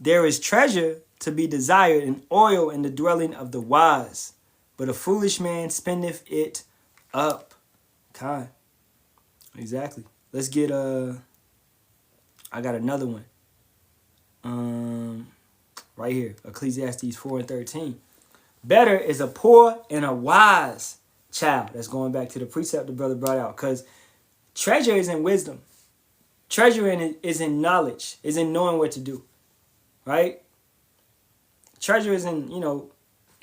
There is treasure to be desired and oil in the dwelling of the wise, but a foolish man spendeth it up. Kind. Exactly. Let's get I got another one. Right here, Ecclesiastes 4 and 13. Better is a poor and a wise child. That's going back to the precept the brother brought out, because treasure is in wisdom. Treasure in it is in knowledge, is in knowing what to do, right? Treasure is in,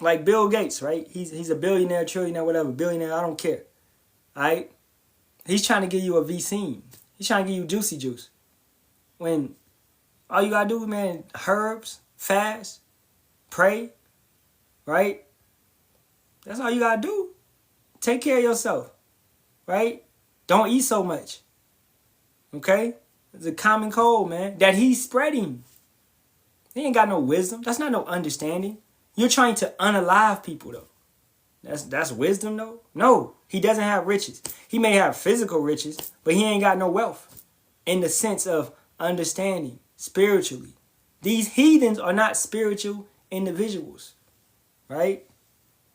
like Bill Gates, right? He's a billionaire, trillionaire, whatever, billionaire, I don't care, all right? He's trying to give you a V-scene. He's trying to give you juicy juice. When all you got to do, man, herbs, fast, pray, right? That's all you got to do. Take care of yourself, right? Don't eat so much, okay? It's a common cold, man, that he's spreading. He ain't got no wisdom. That's not no understanding. You're trying to unalive people, though. That's wisdom, though? No, he doesn't have riches. He may have physical riches, but he ain't got no wealth in the sense of understanding spiritually. These heathens are not spiritual individuals, right?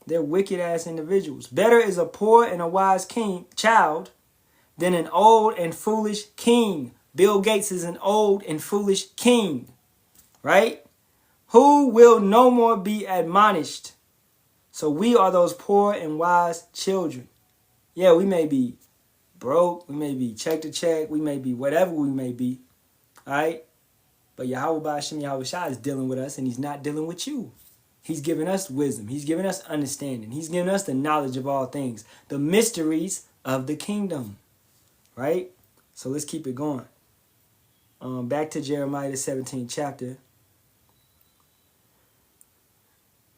They're wicked-ass individuals. Better is a poor and a wise child than an old and foolish king. Bill Gates is an old and foolish king, right? Who will no more be admonished. So we are those poor and wise children. Yeah, we may be broke. We may be check to check. We may be whatever we may be. All right? But Yahawah, Bahasham, Yahawashi is dealing with us, and he's not dealing with you. He's giving us wisdom. He's giving us understanding. He's giving us the knowledge of all things. The mysteries of the kingdom. Right? So let's keep it going. Back to Jeremiah, the 17th chapter.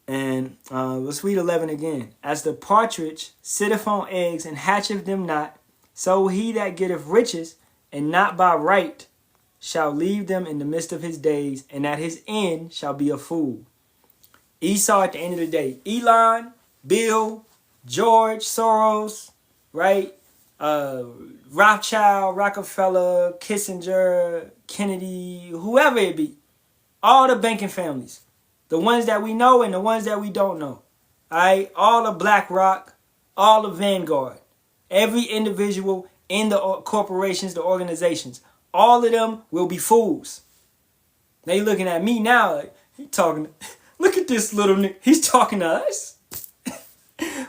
And let's read 11 again. As the partridge sitteth on eggs and hatcheth them not, so he that getteth riches and not by right shall leave them in the midst of his days, and at his end shall be a fool. Esau at the end of the day. Elon, Bill, George, Soros, right? Rothschild, Rockefeller, Kissinger, Kennedy, whoever it be. All the banking families. The ones that we know and the ones that we don't know. All right? All of BlackRock, all of Vanguard. Every individual in the corporations, the organizations. All of them will be fools. They looking at me now like, he talking, look at this little nigga. He's talking to us.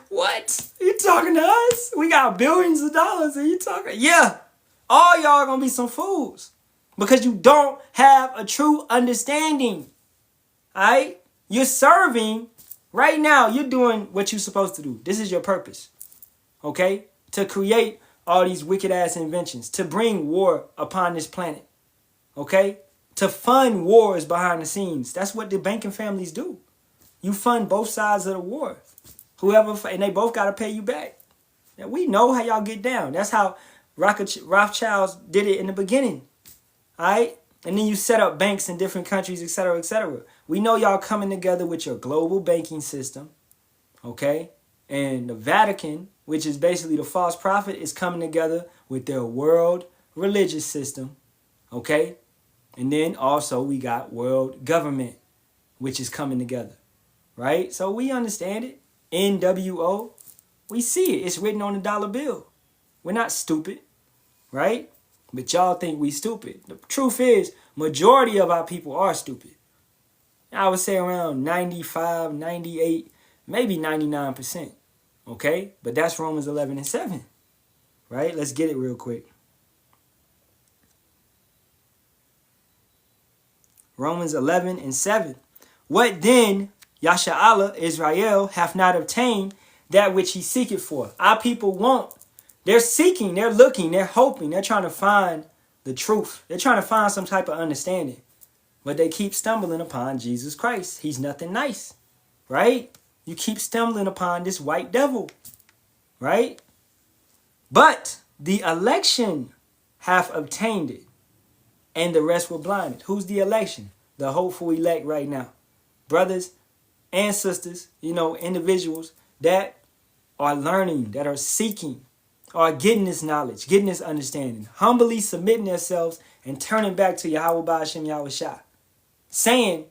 What? You talking to us? We got billions of dollars and you talking? Yeah. All y'all gonna be some fools. Because you don't have a true understanding. Alright? You're serving right now. You're doing what you're supposed to do. This is your purpose. Okay? To create all these wicked ass inventions. To bring war upon this planet. Okay? To fund wars behind the scenes. That's what the banking families do. You fund both sides of the war. Whoever, and they both got to pay you back. Now, we know how y'all get down. That's how Rothschilds did it in the beginning. All right? And then you set up banks in different countries, etc., etc. We know y'all coming together with your global banking system. Okay? And the Vatican, which is basically the false prophet, is coming together with their world religious system. Okay? And then also we got world government, which is coming together. Right? So we understand it. NWO. We see it. It's written on the dollar bill. We're not stupid. Right? But y'all think we stupid. The truth is, majority of our people are stupid. I would say around 95, 98, maybe 99%. Okay? But that's Romans 11 and 7. Right? Let's get it real quick. Romans 11 and 7. What then, Yasharahla, Israel, hath not obtained that which he seeketh for? Our people won't. They're seeking, they're looking, they're hoping, they're trying to find the truth. They're trying to find some type of understanding. But they keep stumbling upon Jesus Christ. He's nothing nice. Right? You keep stumbling upon this white devil. Right? But the election hath obtained it. And the rest were blinded. Who's the election? The hopeful elect right now. Brothers and sisters, individuals that are learning, that are seeking, are getting this knowledge, getting this understanding, humbly submitting themselves and turning back to Yahawah, Bahasham, Yahawashi. Saying,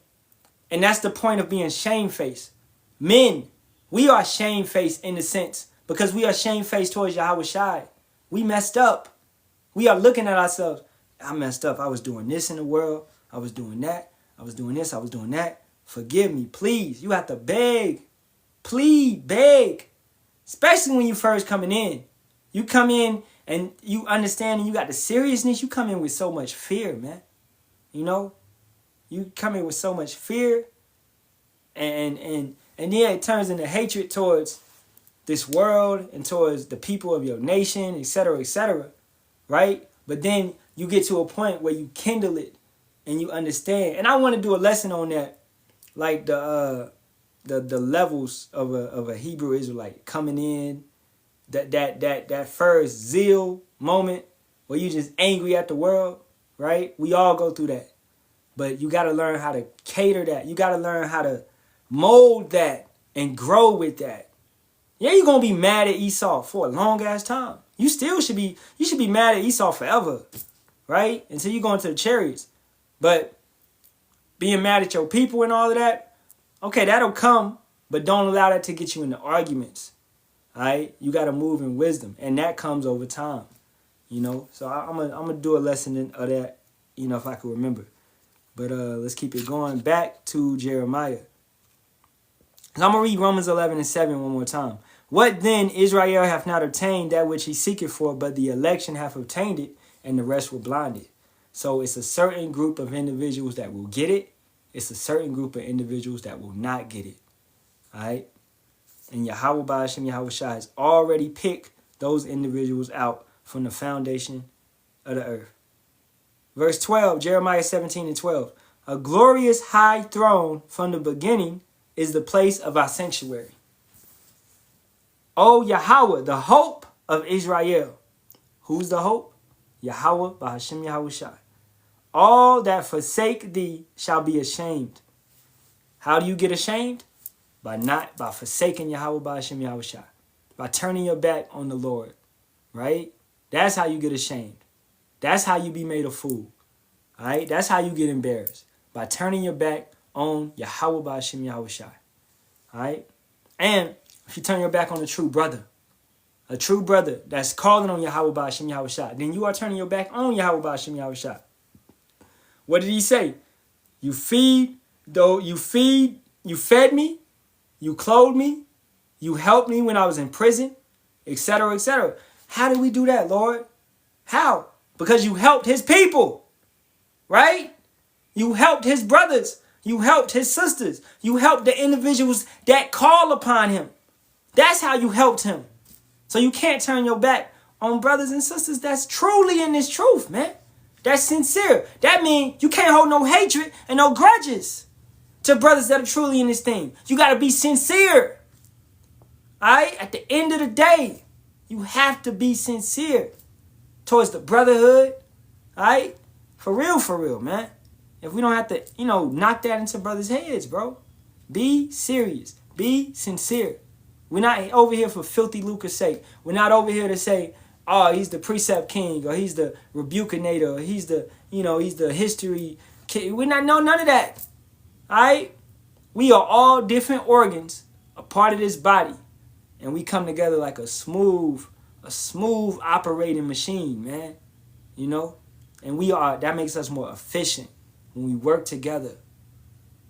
and that's the point of being shamefaced. Men, we are shamefaced in a sense because we are shamefaced towards Yahawashi. We messed up. We are looking at ourselves. I messed up. I was doing this in the world. I was doing that. I was doing this. I was doing that. Forgive me, please. You have to beg. Plead, beg. Especially when you first coming in. You come in And you understand, and you got the seriousness, you come in with so much fear, man. You know? You come in with so much fear, and yeah, it turns into hatred towards this world and towards the people of your nation, etc., right? But then you get to a point where you kindle it and you understand. And I want to do a lesson on that, like the levels of a Hebrew Israelite coming in, that first zeal moment where you just angry at the world, right? We all go through that. But you got to learn how to cater that. You got to learn how to mold that and grow with that. Yeah, you're going to be mad at Esau for a long ass time. You should be mad at Esau forever, right? Until you go into the chariots. But being mad at your people and all of that, okay, that'll come, but don't allow that to get you into arguments, all right? You got to move in wisdom, and that comes over time, you know? So I'm gonna do a lesson of that, you know, if I can remember. But let's keep it going. Back to Jeremiah. So I'm going to read Romans 11:7 one more time. What then Israel hath not obtained that which he seeketh for, but the election hath obtained it, and the rest were blinded. So it's a certain group of individuals that will get it. It's a certain group of individuals that will not get it. All right? And Yahawah, Bahasham, Yahawashi has already picked those individuals out from the foundation of the earth. Verse 12, Jeremiah 17:12. A glorious high throne from the beginning is the place of our sanctuary. O Yahawah, the hope of Israel. Who's the hope? Yahawah, Bahasham, Yahawashi. All that forsake thee shall be ashamed. How do you get ashamed? By forsaking Yahawah, Bahasham, Yahawashi. By turning your back on the Lord. Right? That's how you get ashamed. That's how you be made a fool. All right? That's how you get embarrassed. By turning your back on Yahawah, Bahasham, Yahawashi. All right? And if you turn your back on a true brother that's calling on Yahawah, Bahasham, Yahawashi, then you are turning your back on Yahawah, Bahasham, Yahawashi. What did he say? You fed me, you clothed me, you helped me when I was in prison, etc., etc. How did we do that, Lord? How? Because you helped his people, right? You helped his brothers. You helped his sisters. You helped the individuals that call upon him. That's how you helped him. So you can't turn your back on brothers and sisters that's truly in this truth, man. That's sincere. That means you can't hold no hatred and no grudges to brothers that are truly in this thing. You got to be sincere. All right? At the end of the day, you have to be sincere towards the brotherhood. All right? For real, man. If we don't have to, knock that into brothers' heads, bro. Be serious. Be sincere. We're not over here for filthy lucre's sake. We're not over here to say, oh, he's the precept king, or he's the rebukinator, or he's the history king. We're not, none of that. All right? We are all different organs, a part of this body. And we come together like a smooth operating machine, man. And that makes us more efficient when we work together.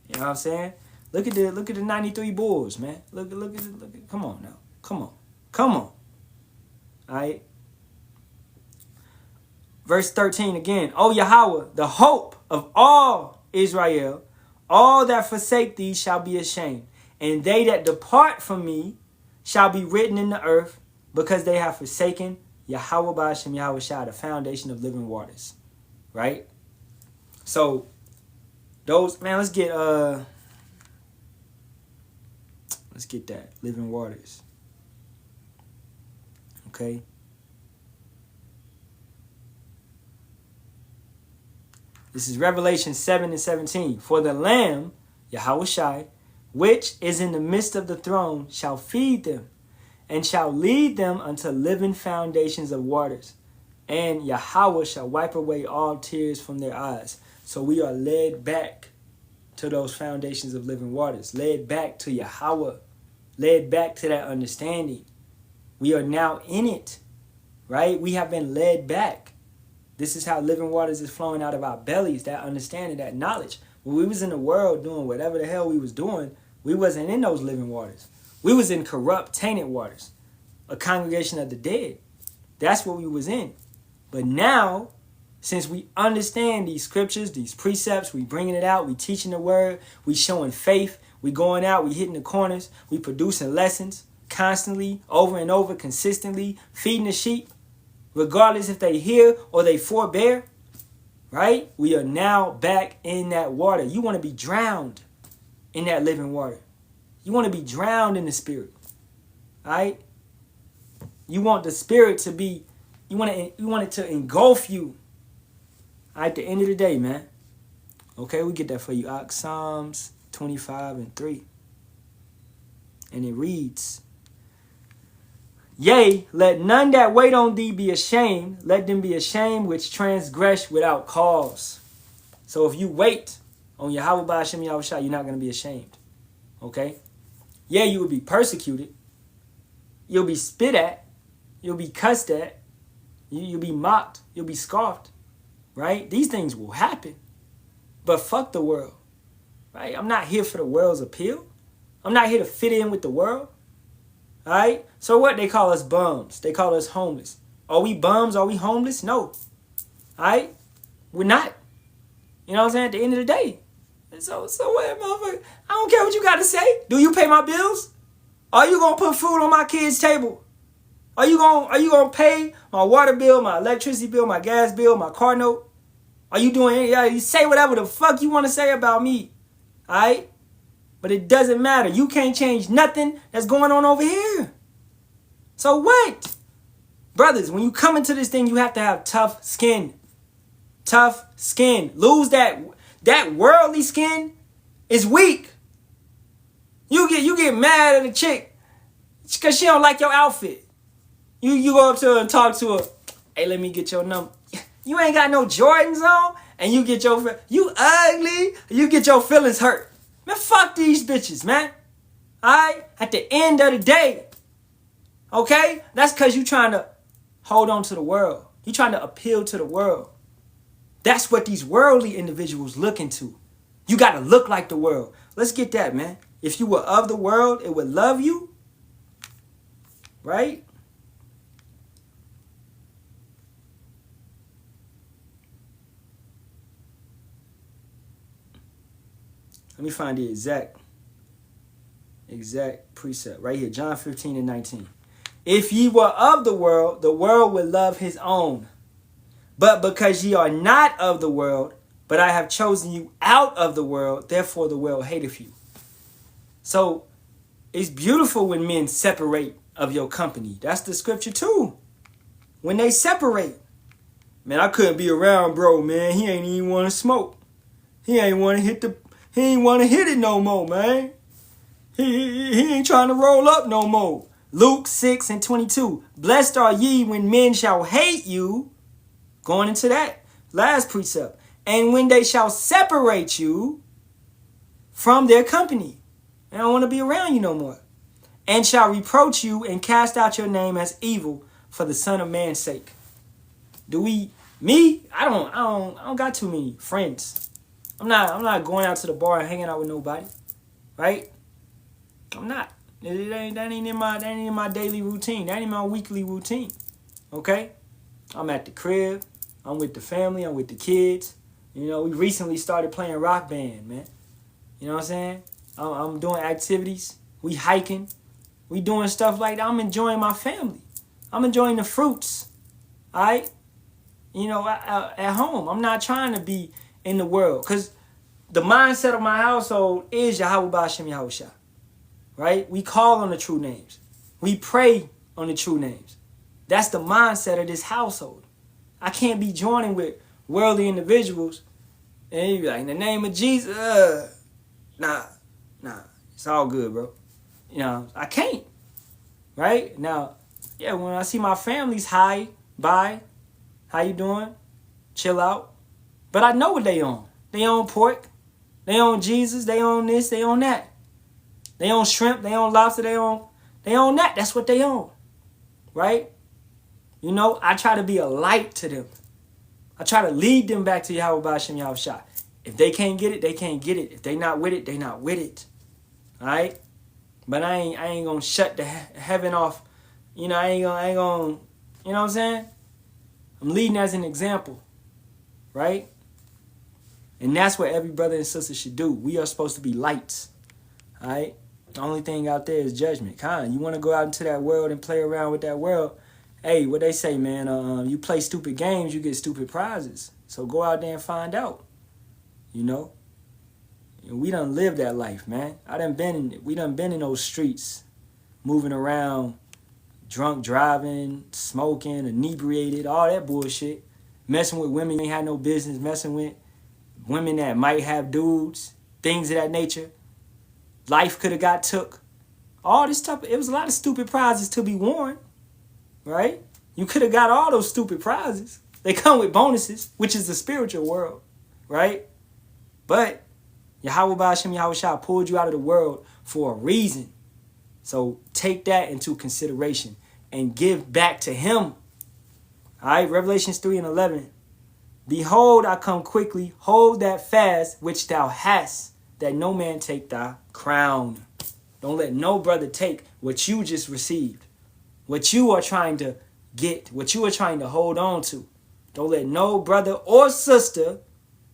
You know what I'm saying? Look at the 93 Bulls, man. Look at come on now. Come on. All right? Verse 13 again. O Yahawah, the hope of all Israel, all that forsake thee shall be ashamed, and they that depart from me shall be written in the earth, because they have forsaken Yahawah, Bahasham, Yahawashi, the foundation of living waters. Right? So those, man, let's get that living waters. Okay. This is Revelation 7:17. For the Lamb, Yahawashi, which is in the midst of the throne, shall feed them, and shall lead them unto living foundations of waters. And Yahawah shall wipe away all tears from their eyes. So we are led back to those foundations of living waters. Led back to Yahawah. Led back to that understanding. We are now in it. Right? We have been led back. This is how living waters is flowing out of our bellies. That understanding, that knowledge. When we was in the world doing whatever the hell we was doing, we wasn't in those living waters. We was in corrupt, tainted waters. A congregation of the dead. That's what we was in. But now, since we understand these scriptures, these precepts, we bringing it out, we teaching the word, we showing faith, we going out, we hitting the corners, we producing lessons constantly, over and over, consistently, feeding the sheep, regardless if they hear or they forbear, right? We are now back in that water. You want to be drowned in that living water. You want to be drowned in the spirit, right? You want the spirit to be, you want it to engulf you. At the end of the day, man. Okay, we get that for you. Psalms 25:3. And it reads, Yea, let none that wait on thee be ashamed. Let them be ashamed which transgress without cause. So if you wait on Yahawah, Bahasham, Yahawashi, you're not going to be ashamed. Okay? Yeah, you will be persecuted. You'll be spit at. You'll be cussed at. You'll be mocked. You'll be scoffed. Right? These things will happen. But fuck the world. Right? I'm not here for the world's appeal. I'm not here to fit in with the world. All right? So what? They call us bums. They call us homeless. Are we bums? Are we homeless? No. All right? We're not. You know what I'm saying? At the end of the day. So what, motherfucker? I don't care what you got to say. Do you pay my bills? Are you going to put food on my kids' table? Are you going to pay my water bill, my electricity bill, my gas bill, my car note? Are you doing it? Yeah, you say whatever the fuck you want to say about me. All right? But it doesn't matter. You can't change nothing that's going on over here. So what? Brothers, when you come into this thing, you have to have tough skin. Tough skin. Lose that worldly skin is weak. You get mad at a chick because she don't like your outfit. You go up to her and talk to her. Hey, let me get your number. You ain't got no Jordans on, and you ugly. You get your feelings hurt. Man, fuck these bitches, man. All right? At the end of the day, okay? That's because you trying to hold on to the world. You trying to appeal to the world. That's what these worldly individuals look into. You got to look like the world. Let's get that, man. If you were of the world, it would love you. Right? Let me find the exact precept right here. John 15:19. If ye were of the world would love his own. But because ye are not of the world, but I have chosen you out of the world, therefore the world hateth you. So it's beautiful when men separate of your company. That's the scripture too. When they separate. Man, I couldn't be around bro, man. He ain't even want to smoke. He ain't want to hit it no more, man. He ain't trying to roll up no more. Luke 6:22. Blessed are ye when men shall hate you. Going into that last precept. And when they shall separate you from their company. They don't want to be around you no more. And shall reproach you and cast out your name as evil for the Son of Man's sake. I don't got too many friends. I'm not going out to the bar and hanging out with nobody. Right? I'm not. That ain't in my daily routine. That ain't my weekly routine. Okay? I'm at the crib. I'm with the family. I'm with the kids. You know, we recently started playing rock band, man. You know what I'm saying? I'm doing activities. We hiking. We doing stuff like that. I'm enjoying my family. I'm enjoying the fruits. All right? You know, at home. I'm not trying to be in the world. Because the mindset of my household is Yahawah, Bahasham, Yahawashi. Right? We call on the true names. We pray on the true names. That's the mindset of this household. I can't be joining with worldly individuals and you be like, in the name of Jesus, nah, it's all good, bro. You know, I can't. Right? Now, yeah, when I see my family's hi, bye, how you doing? Chill out. But I know what they on. They on pork. They on Jesus. They on this. They on that. They on shrimp. They on lobster. They on that. That's what they on. Right? You know, I try to be a light to them. I try to lead them back to Yahawah, Bahasham, Yahawashi. If they can't get it, they can't get it. If they not with it, they not with it. All right? But I ain't gonna shut the heaven off. You know, I ain't gonna You know what I'm saying? I'm leading as an example, right? And that's what every brother and sister should do. We are supposed to be lights, all right? The only thing out there is judgment. You want to go out into that world and play around with that world. Hey, what they say, man, you play stupid games, you get stupid prizes. So go out there and find out, you know? And we done lived that life, man. We done been in those streets, moving around, drunk driving, smoking, inebriated, all that bullshit. Messing with women you ain't had no business messing with. Women that might have dudes, things of that nature. Life could have got took. All this stuff, it was a lot of stupid prizes to be won, right? You could have got all those stupid prizes. They come with bonuses, which is the spiritual world, right? But Yahawah Bahasham Yahawashi pulled you out of the world for a reason. So take that into consideration and give back to him. All right, Revelations 3:11. Behold, I come quickly. Hold that fast which thou hast, that no man take thy crown. Don't let no brother take what you just received, what you are trying to get, what you are trying to hold on to. Don't let no brother or sister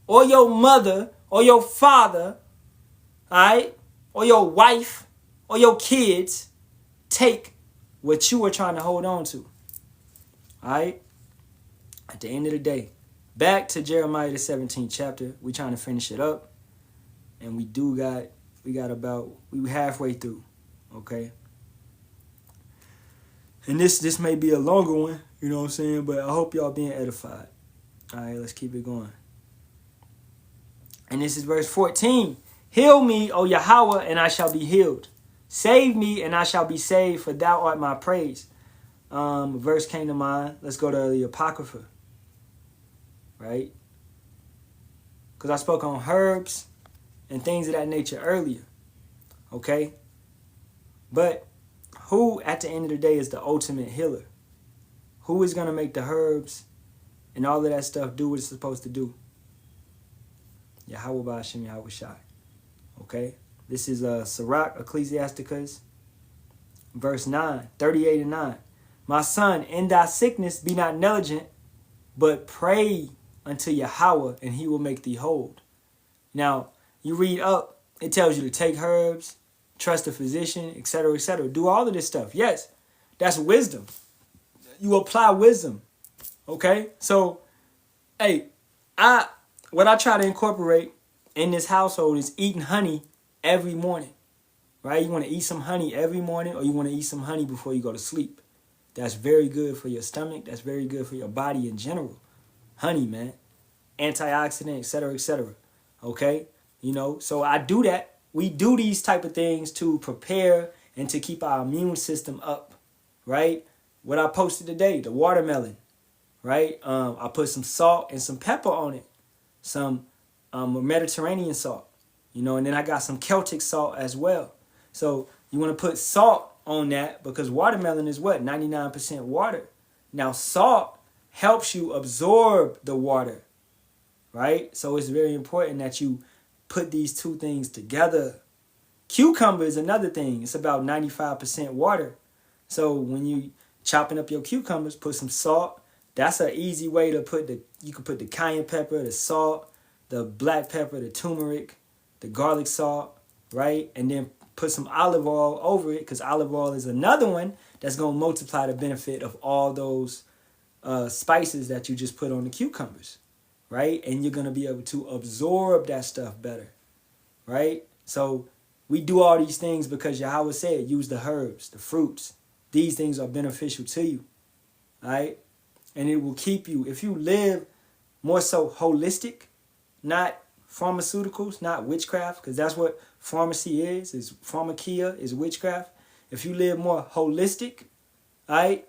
or your mother or your father, all right, or your wife or your kids take what you are trying to hold on to. All right? At the end of the day, back to Jeremiah the 17th chapter. We're trying to finish it up. And we halfway through. Okay? And this may be a longer one, you know what I'm saying? But I hope y'all being edified. All right, let's keep it going. And this is verse 14. Heal me, O Yahawah, and I shall be healed. Save me, and I shall be saved, for thou art my praise. A verse came to mind. Let's go to the Apocrypha. Right? Because I spoke on herbs and things of that nature earlier. Okay? But who, at the end of the day, is the ultimate healer? Who is going to make the herbs and all of that stuff do what it's supposed to do? Yahawah Bahasham Yahawashi. Okay? This is Sirach, Ecclesiasticus, verse 9, 38 and 9. My son, in thy sickness be not negligent, but pray unto Yahawah, and he will make thee whole. Now, you read up, it tells you to take herbs, trust a physician, etc., etc. Do all of this stuff. Yes, that's wisdom. You apply wisdom. Okay? So, hey, what I try to incorporate in this household is eating honey every morning. Right? You want to eat some honey every morning, or you want to eat some honey before you go to sleep. That's very good for your stomach. That's very good for your body in general. Honey, man. Antioxidant, etc., etc. Okay? You know, so I do that. We do these type of things to prepare and to keep our immune system up. Right? What I posted today, the watermelon. Right? I put some salt and some pepper on it. Some Mediterranean salt. You know, and then I got some Celtic salt as well. So you want to put salt on that because watermelon is what? 99% water. Now salt helps you absorb the water, right? So it's very important that you put these two things together. Cucumber is another thing. It's about 95% water. So when you chopping up your cucumbers, put some salt. That's an easy way to you can put the cayenne pepper, the salt, the black pepper, the turmeric, the garlic salt, right? And then put some olive oil over it, because olive oil is another one that's going to multiply the benefit of all those spices that you just put on the cucumbers, right? And you're going to be able to absorb that stuff better, right? So we do all these things because Yahawah said, use the herbs, the fruits. These things are beneficial to you, right? And it will keep you, if you live more so holistic, not pharmaceuticals, not witchcraft, because that's what pharmacy is pharmakia, is witchcraft. If you live more holistic, right,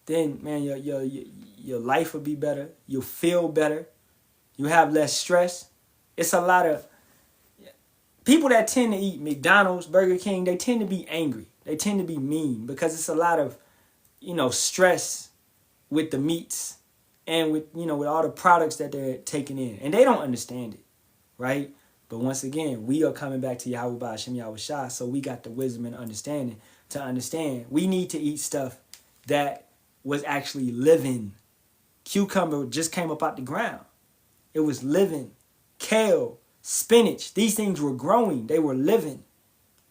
then man, your life will be better. You'll feel better. You have less stress. It's a lot of people that tend to eat McDonald's, Burger King. They tend to be angry. They tend to be mean because it's a lot of, stress with the meats and with all the products that they're taking in, and they don't understand it, right? But once again, we are coming back to Yahawah Bahasham Yahawashi, so we got the wisdom and understanding to understand. We need to eat stuff that was actually living. Cucumber just came up out the ground. It was living. Kale, spinach, these things were growing. They were living.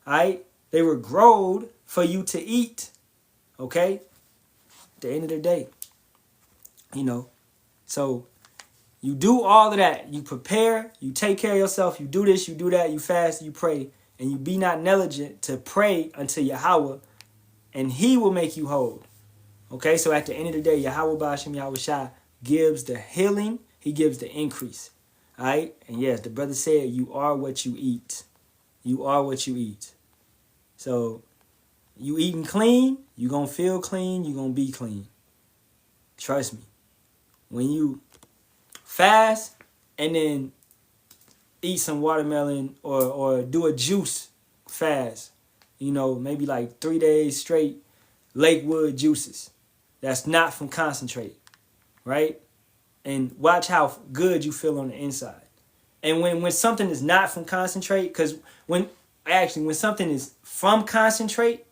All right? They were growed for you to eat. Okay? At the end of the day. You know. So, you do all of that. You prepare. You take care of yourself. You do this. You do that. You fast. You pray. And you be not negligent to pray unto Yahawah. And he will make you whole. Okay? So, at the end of the day, Yahawah Bahasham Yahawashi gives the healing. He gives the increase. All right? And yes, the brother said, you are what you eat. You are what you eat. So, you eating clean, you going to feel clean, you going to be clean. Trust me. When you fast and then eat some watermelon or do a juice fast, you know, maybe like 3 days straight, Lakewood juices. That's not from concentrate, right? And watch how good you feel on the inside. And when something is not from concentrate, because when something is from concentrate,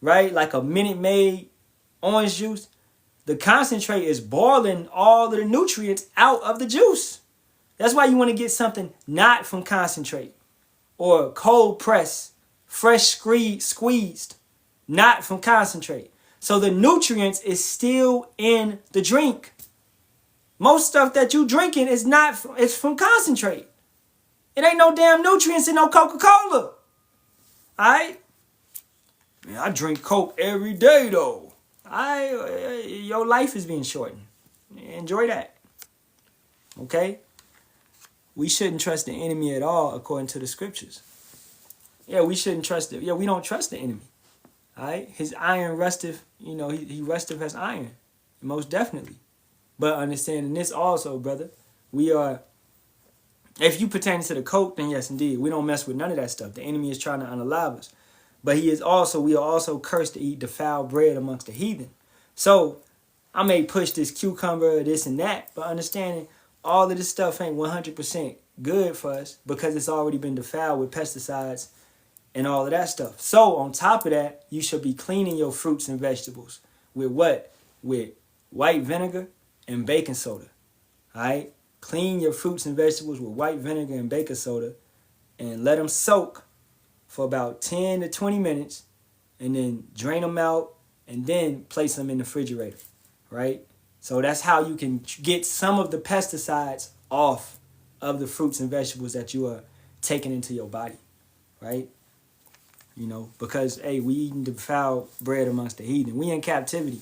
right, like a Minute Maid orange juice, the concentrate is boiling all of the nutrients out of the juice. That's why you want to get something not from concentrate or cold press, fresh squeezed, not from concentrate. So the nutrients is still in the drink. Most stuff that you drinking is not, it's from concentrate. It ain't no damn nutrients in no Coca-Cola. All right? Man, I drink Coke every day, though. Your life is being shortened. Enjoy that. Okay? We shouldn't trust the enemy at all, according to the scriptures. Yeah, we shouldn't trust it. Yeah, we don't trust the enemy. All right? His iron rusteth, you know, he rusteth as iron. Most definitely. But understanding this also, brother, we are, if you pertain to the Coke, then yes, indeed, we don't mess with none of that stuff. The enemy is trying to unalive us. But we are also cursed to eat defiled bread amongst the heathen. So, I may push this cucumber, this and that, but understanding all of this stuff ain't 100% good for us because it's already been defiled with pesticides and all of that stuff. So, on top of that, you should be cleaning your fruits and vegetables. With what? With white vinegar and baking soda. All right? Clean your fruits and vegetables with white vinegar and baking soda and let them soak for about 10 to 20 minutes and then drain them out and then place them in the refrigerator, right? So that's how you can get some of the pesticides off of the fruits and vegetables that you are taking into your body, right? You know, because, hey, we eating defiled bread amongst the heathen. We in captivity.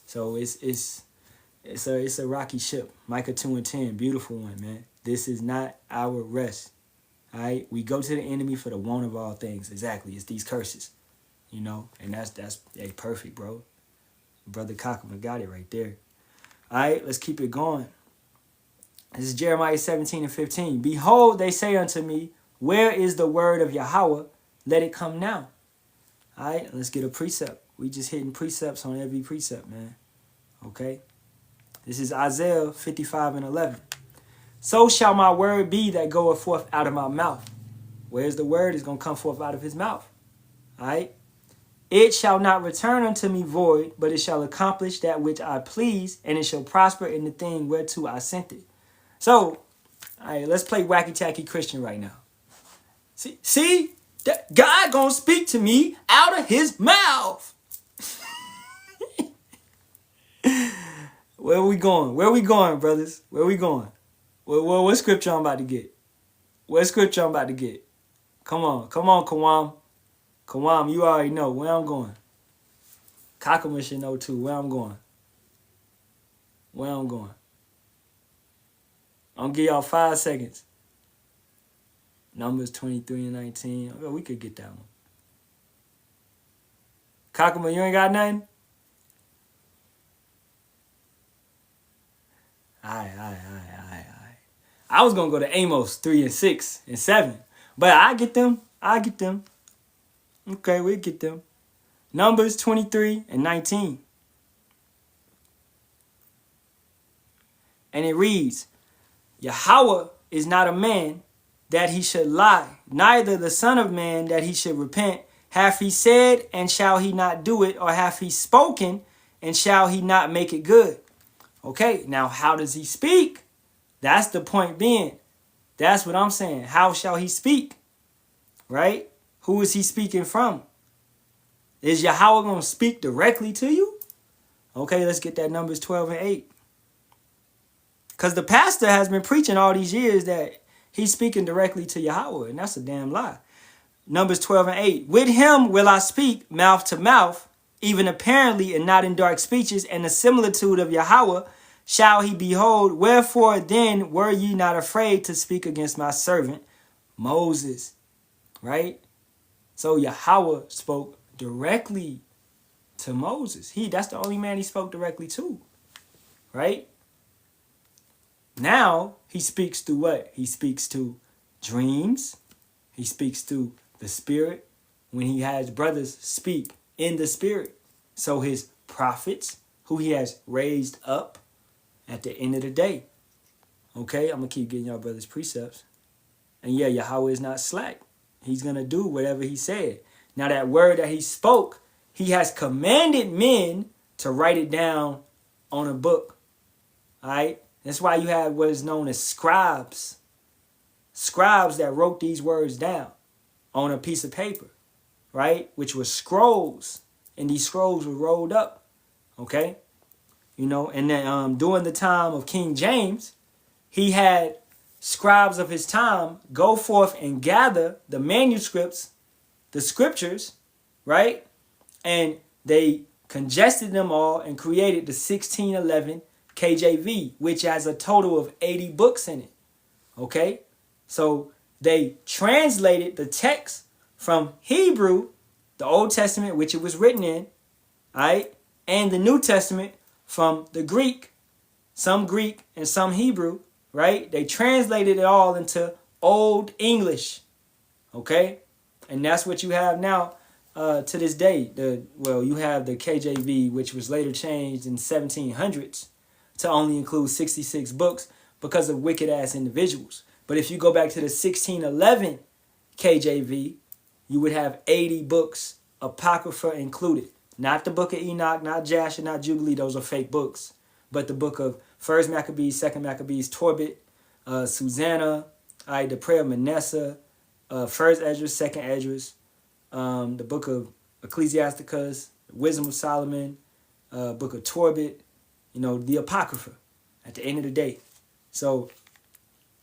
So it's a rocky ship. Micah 2:10, beautiful one, man. This is not our rest. All right, we go to the enemy for the want of all things. Exactly, it's these curses, you know, and that's hey, perfect, bro. Brother Cockman got it right there. All right, let's keep it going. This is Jeremiah 17:15. Behold, they say unto me, where is the word of Yahawah? Let it come now. All right, let's get a precept. We just hitting precepts on every precept, man. Okay. This is Isaiah 55:11. So shall my word be that goeth forth out of my mouth. Where's the word? It's going to come forth out of his mouth. All right. It shall not return unto me void, but it shall accomplish that which I please, and it shall prosper in the thing whereto I sent it. So, all right, let's play wacky tacky Christian right now. See? That God going to speak to me out of his mouth. Where we going? Where we going, brothers? Where we going? What scripture I'm about to get? What scripture I'm about to get? Come on, Kawam. Kawam, you already know where I'm going. Kakama should know too where I'm going. Where I'm going. I'm going to give y'all 5 seconds. Numbers 23:19. Oh, we could get that one. Kakama, you ain't got nothing? Aye. I was going to go to Amos 3:6 and 7. But I get them. Okay, we'll get them. Numbers 23:19. And it reads, Yahawah is not a man that he should lie, neither the son of man that he should repent. Hath he said, and shall he not do it? Or hath he spoken, and shall he not make it good? Okay, now how does he speak? That's the point being. That's what I'm saying. How shall he speak? Right? Who is he speaking from? Is Yahawah going to speak directly to you? Okay, let's get that Numbers 12 and 8. Because the pastor has been preaching all these years that he's speaking directly to Yahawah, and that's a damn lie. Numbers 12 and 8. With him will I speak mouth to mouth, even apparently and not in dark speeches, and the similitude of Yahawah shall he behold. Wherefore then were ye not afraid to speak against my servant Moses? Right? So Yahawah spoke directly to Moses. That's the only man he spoke directly to. Right? Now he speaks through what? He speaks to dreams. He speaks to the spirit when he has brothers speak in the spirit. So his prophets, who he has raised up at the end of the day. Okay, I'm going to keep getting y'all brothers precepts. And yeah, Yahawah is not slack. He's going to do whatever he said. Now that word that he spoke, he has commanded men to write it down on a book. All right? That's why you have what is known as scribes. Scribes that wrote these words down on a piece of paper, right? Which were scrolls. And these scrolls were rolled up. Okay? You know, and then during the time of King James, he had scribes of his time go forth and gather the manuscripts, the scriptures, right? And they congested them all and created the 1611 KJV, which has a total of 80 books in it. Okay? So they translated the text from Hebrew, the Old Testament, which it was written in, right? And the New Testament from the Greek, some Greek and some Hebrew, right? They translated it all into Old English. Okay? And that's what you have now to this day. You have the KJV, which was later changed in 1700s to only include 66 books because of wicked ass individuals. But if you go back to the 1611 KJV, you would have 80 books, Apocrypha included. Not the book of Enoch, not Jasher, not Jubilee. Those are fake books. But the book of 1st Maccabees, 2nd Maccabees, Tobit, Susanna, the prayer of Manasseh, 1st Esdras, 2nd Esdras, the book of Ecclesiasticus, Wisdom of Solomon, book of Tobit, the Apocrypha at the end of the day. So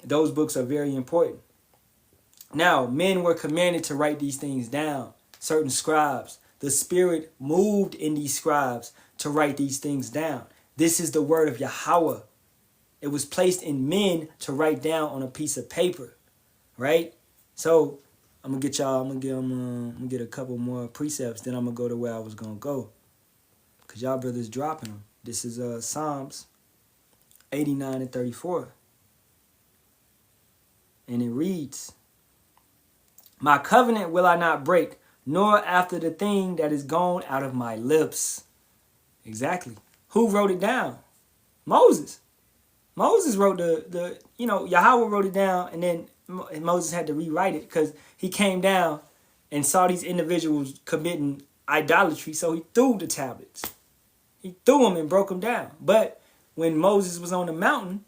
those books are very important. Now, men were commanded to write these things down, certain scribes. The Spirit moved in these scribes to write these things down. This is the word of Yahawah. It was placed in men to write down on a piece of paper, right? So I'm gonna get a couple more precepts. Then I'm gonna go to where I was gonna go, cause y'all brothers dropping them. This is Psalms 89 and 34, and it reads, "My covenant will I not break, nor after the thing that is gone out of my lips." Exactly. Who wrote it down? Moses. Moses wrote Yahawah wrote it down, and then Moses had to rewrite it because he came down and saw these individuals committing idolatry, so he threw the tablets. He threw them and broke them down. But when Moses was on the mountain,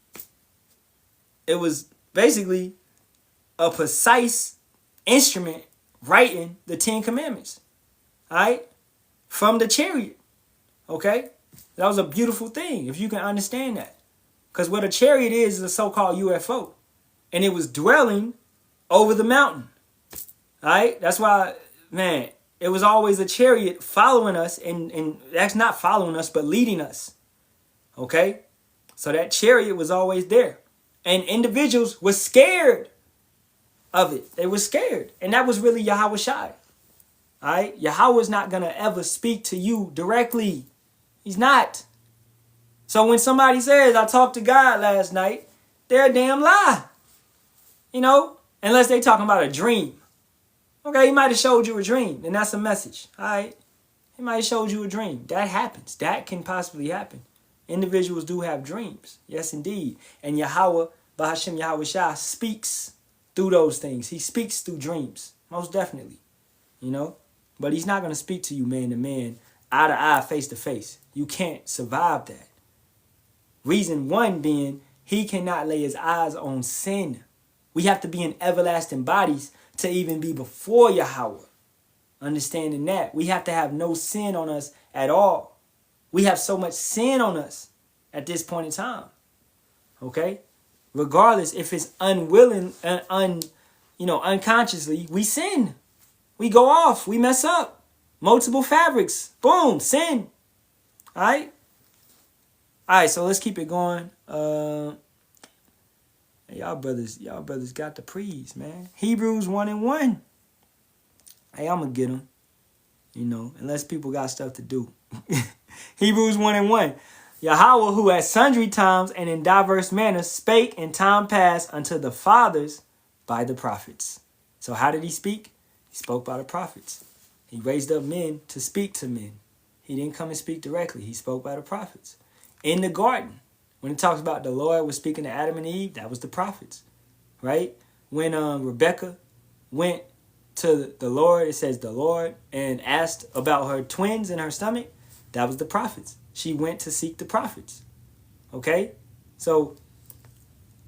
it was basically a precise instrument writing the 10 Commandments, all right, from the chariot, okay? That was a beautiful thing, if you can understand that. Because what a chariot is a so-called UFO. And it was dwelling over the mountain, all right? That's why, man, it was always a chariot following us, and that's not following us, but leading us, okay? So that chariot was always there. And individuals were scared of it. They were scared. And that was really Yahawashi. All right? Yahawah's not going to ever speak to you directly. He's not. So when somebody says, I talked to God last night, they're a damn lie. Unless they talking about a dream. Okay, he might have showed you a dream, and that's a message. All right? He might have showed you a dream. That happens. That can possibly happen. Individuals do have dreams. Yes, indeed. And Yahawah, Bahasham Yahawashi, speaks through those things. He speaks through dreams, most definitely, But he's not going to speak to you man to man eye to eye, face to face. You can't survive that. Reason one being, he cannot lay his eyes on sin. We have to be in everlasting bodies to even be before Yahawah. Understanding that. We have to have no sin on us at all. We have so much sin on us at this point in time. Okay? Regardless if it's unwilling, unconsciously, we sin. We go off. We mess up. Multiple fabrics. Boom. Sin. All right? All right, so let's keep it going. Y'all brothers got the prees, man. Hebrews 1:1. Hey, I'm going to get them. Unless people got stuff to do. Hebrews 1:1. Yahawah, who at sundry times and in diverse manners spake in time past unto the fathers by the prophets. So how did he speak? He spoke by the prophets. He raised up men to speak to men. He didn't come and speak directly. He spoke by the prophets. In the garden, when it talks about the Lord was speaking to Adam and Eve, that was the prophets, right? When Rebecca went to the Lord, it says the Lord, and asked about her twins in her stomach, that was the prophets. She went to seek the prophets, okay? So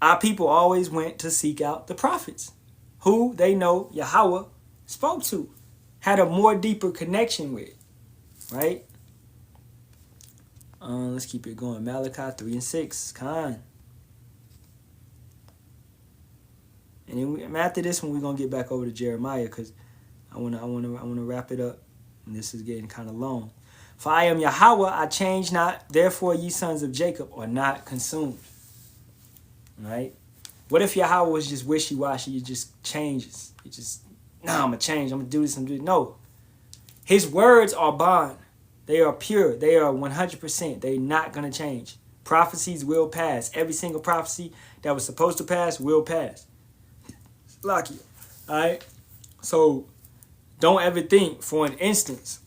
our people always went to seek out the prophets, who they know Yahawah spoke to, had a more deeper connection with, right? Let's keep it going. Malachi 3:6. Khan. And then after this one, we're gonna get back over to Jeremiah because I wanna wrap it up. And this is getting kind of long. For I am Yahawah, I change not. Therefore, ye sons of Jacob are not consumed. All right. What if Yahawah was just wishy-washy? It just changes. It just I'm gonna change. I'm gonna do this. I'm gonna do this. No. His words are bond. They are pure. They are 100%. They're not going to change. Prophecies will pass. Every single prophecy that was supposed to pass will pass. Lucky. All right? So don't ever think for an instance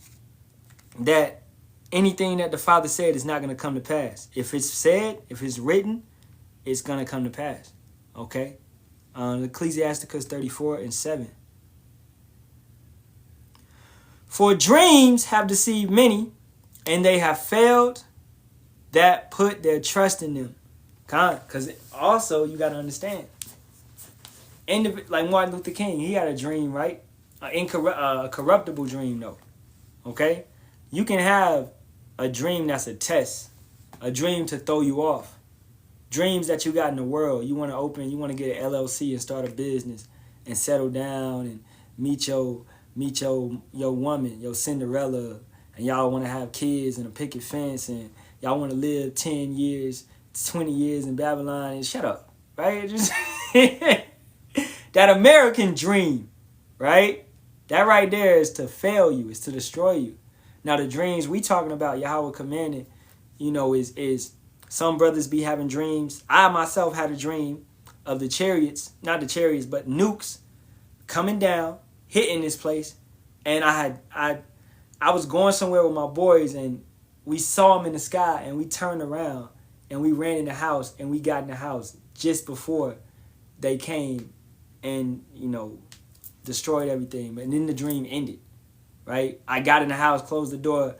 that anything that the Father said is not going to come to pass. If it's said, if it's written, it's going to come to pass. Okay? Ecclesiasticus 34:7. For dreams have deceived many, and they have failed that put their trust in them. Because also, you got to understand. Like Martin Luther King, he had a dream, right? A corruptible dream, though. Okay? You can have a dream that's a test. A dream to throw you off. Dreams that you got in the world. You want to get an LLC and start a business and settle down and meet your woman, your Cinderella, and y'all want to have kids and a picket fence, and y'all want to live 10 years, 20 years in Babylon, and shut up, right? Just that American dream, right? That right there is to fail you, is to destroy you. Now the dreams we talking about, Yahawah commanded, is some brothers be having dreams. I myself had a dream of the chariots, not the chariots, but nukes coming down, hitting this place, and I was going somewhere with my boys, and we saw them in the sky, and we turned around, and we ran in the house, and we got in the house just before they came and, destroyed everything. And then the dream ended, right? I got in the house, closed the door,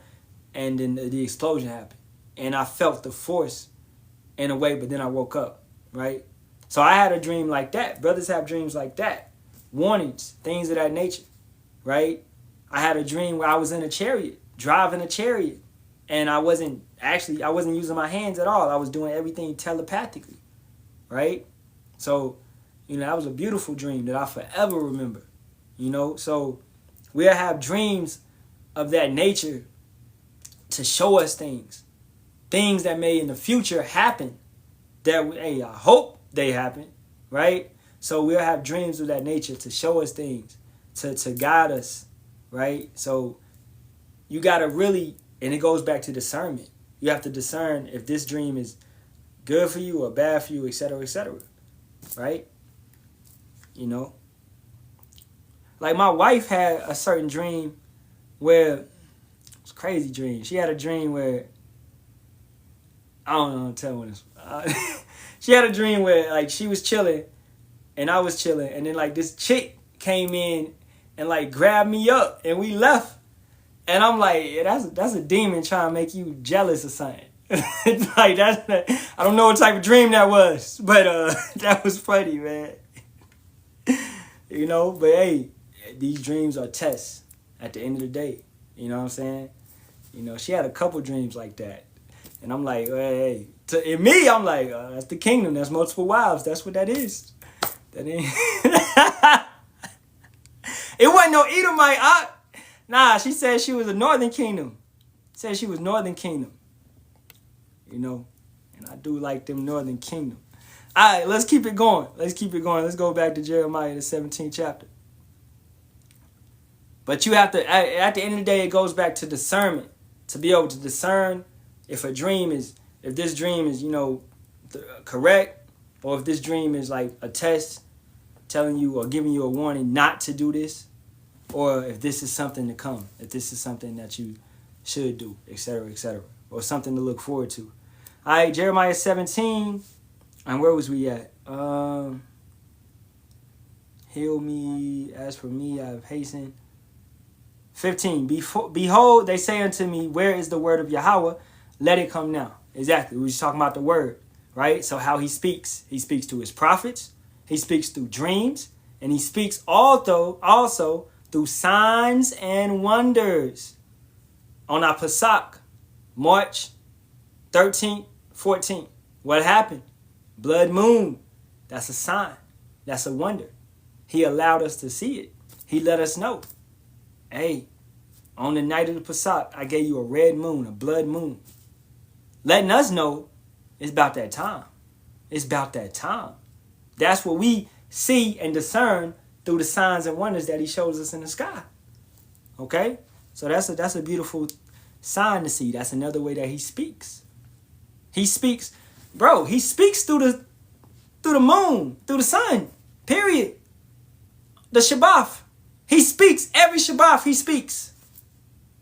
and then the explosion happened. And I felt the force in a way, but then I woke up, right? So I had a dream like that. Brothers have dreams like that. Warnings, things of that nature, right? I had a dream where I was in a chariot, driving a chariot, and I wasn't using my hands at all. I was doing everything telepathically, right? So, that was a beautiful dream that I forever remember, So we'll have dreams of that nature to show us things that may in the future happen that, I hope they happen, right? So we'll have dreams of that nature to show us things, to guide us, right? So you got to really, and it goes back to discernment. You have to discern if this dream is good for you or bad for you, etc., right? Like my wife had a certain dream where, it's a crazy dream. She had a dream where, I don't know how to tell when this. She had a dream where like she was chilling and I was chilling, and then like this chick came in and like grabbed me up, and we left. And I'm like, yeah, that's a demon trying to make you jealous or something. Like I don't know what type of dream that was, but that was funny, man. You know, but hey, these dreams are tests at the end of the day. You know what I'm saying? You know, she had a couple dreams like that. And I'm like, hey. In me, I'm like, that's the kingdom. That's multiple wives. That's what that is. That ain't... It wasn't no Edomite. Nah, she said she was a northern kingdom. Said she was northern kingdom. You know, and I do like them northern kingdom. All right, let's keep it going. Let's go back to Jeremiah, the 17th chapter. But you have to, at the end of the day, it goes back to discernment. To be able to discern if this dream is, you know, correct, or if this dream is like a test telling you or giving you a warning not to do this, or if this is something to come, if this is something that you should do, etc., or something to look forward to. All right, Jeremiah 17, and where was we at? Heal me, as for me, I have hastened. 15, behold, they say unto me, where is the word of Yahawah? Let it come now. Exactly, we were just talking about the word, right? So how he speaks to his prophets, he speaks through dreams, and he speaks also through signs and wonders. On our Pesach, March 13th, 14th, what happened? Blood moon, that's a sign, that's a wonder. He allowed us to see it. He let us know. Hey, on the night of the Pesach, I gave you a red moon, a blood moon. Letting us know it's about that time. It's about that time. That's what we see and discern through the signs and wonders that he shows us in the sky. Okay? So that's a beautiful sign to see. That's another way that he speaks. He speaks, bro, he speaks through the moon, through the sun. Period. The Shabbat. He speaks every Shabbat. He speaks.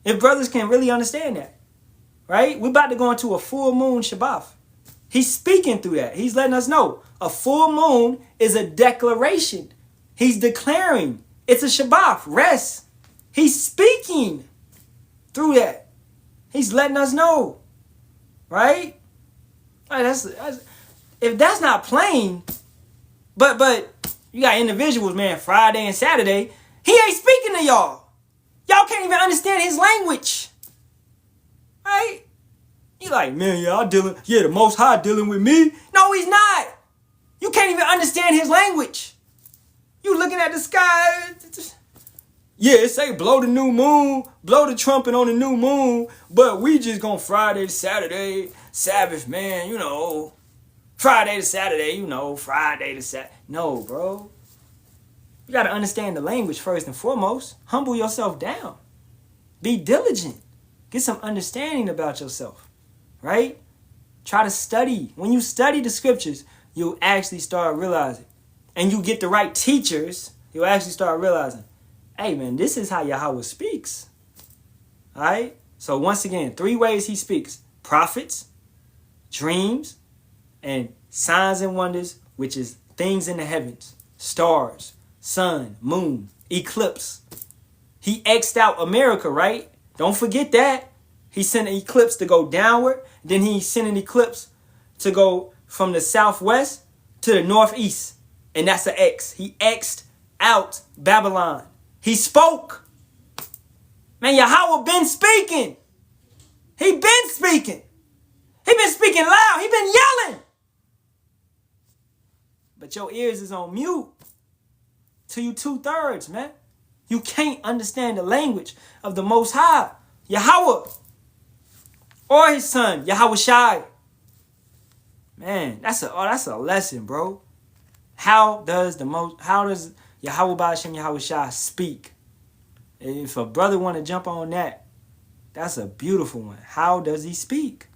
If brothers can really understand that, right? We're about to go into a full moon Shabbat. He's speaking through that. He's letting us know a full moon is a declaration. He's declaring it's a Shabbat, rest. He's speaking through that. He's letting us know, right? That's if that's not plain, but you got individuals, man, Friday and Saturday. He ain't speaking to y'all. Y'all can't even understand his language. Right? You like, man, the Most High dealing with me. No, he's not. You can't even understand his language. You looking at the sky. Yeah, it say blow the new moon, blow the trumpet on the new moon, but we just gonna Friday to Saturday, Sabbath, man, you know. Friday to Saturday, you know, Friday to Saturday. No, bro. You got to understand the language first and foremost. Humble yourself down. Be diligent. Get some understanding about yourself, right? Try to study. When you study the scriptures, you'll actually start realizing. And you get the right teachers, you'll actually start realizing, hey, man, this is how Yahawah speaks. All right? So once again, 3 ways he speaks. Prophets, dreams, and signs and wonders, which is things in the heavens. Stars, sun, moon, eclipse. He X'd out America, right? Don't forget that. He sent an eclipse to go downward. Then he sent an eclipse to go from the southwest to the northeast. And that's an X. He X'd out Babylon. He spoke. Man, Yahawah been speaking. He been speaking. He been speaking loud. He been yelling. But your ears is on mute. To you 2/3, man. You can't understand the language of the Most High, Yahawah, or his son, Yahawashi. Man, that's a lesson, bro. How does Yahawah Bahasham Yahawashi speak? If a brother want to jump on that, that's a beautiful one. How does he speak?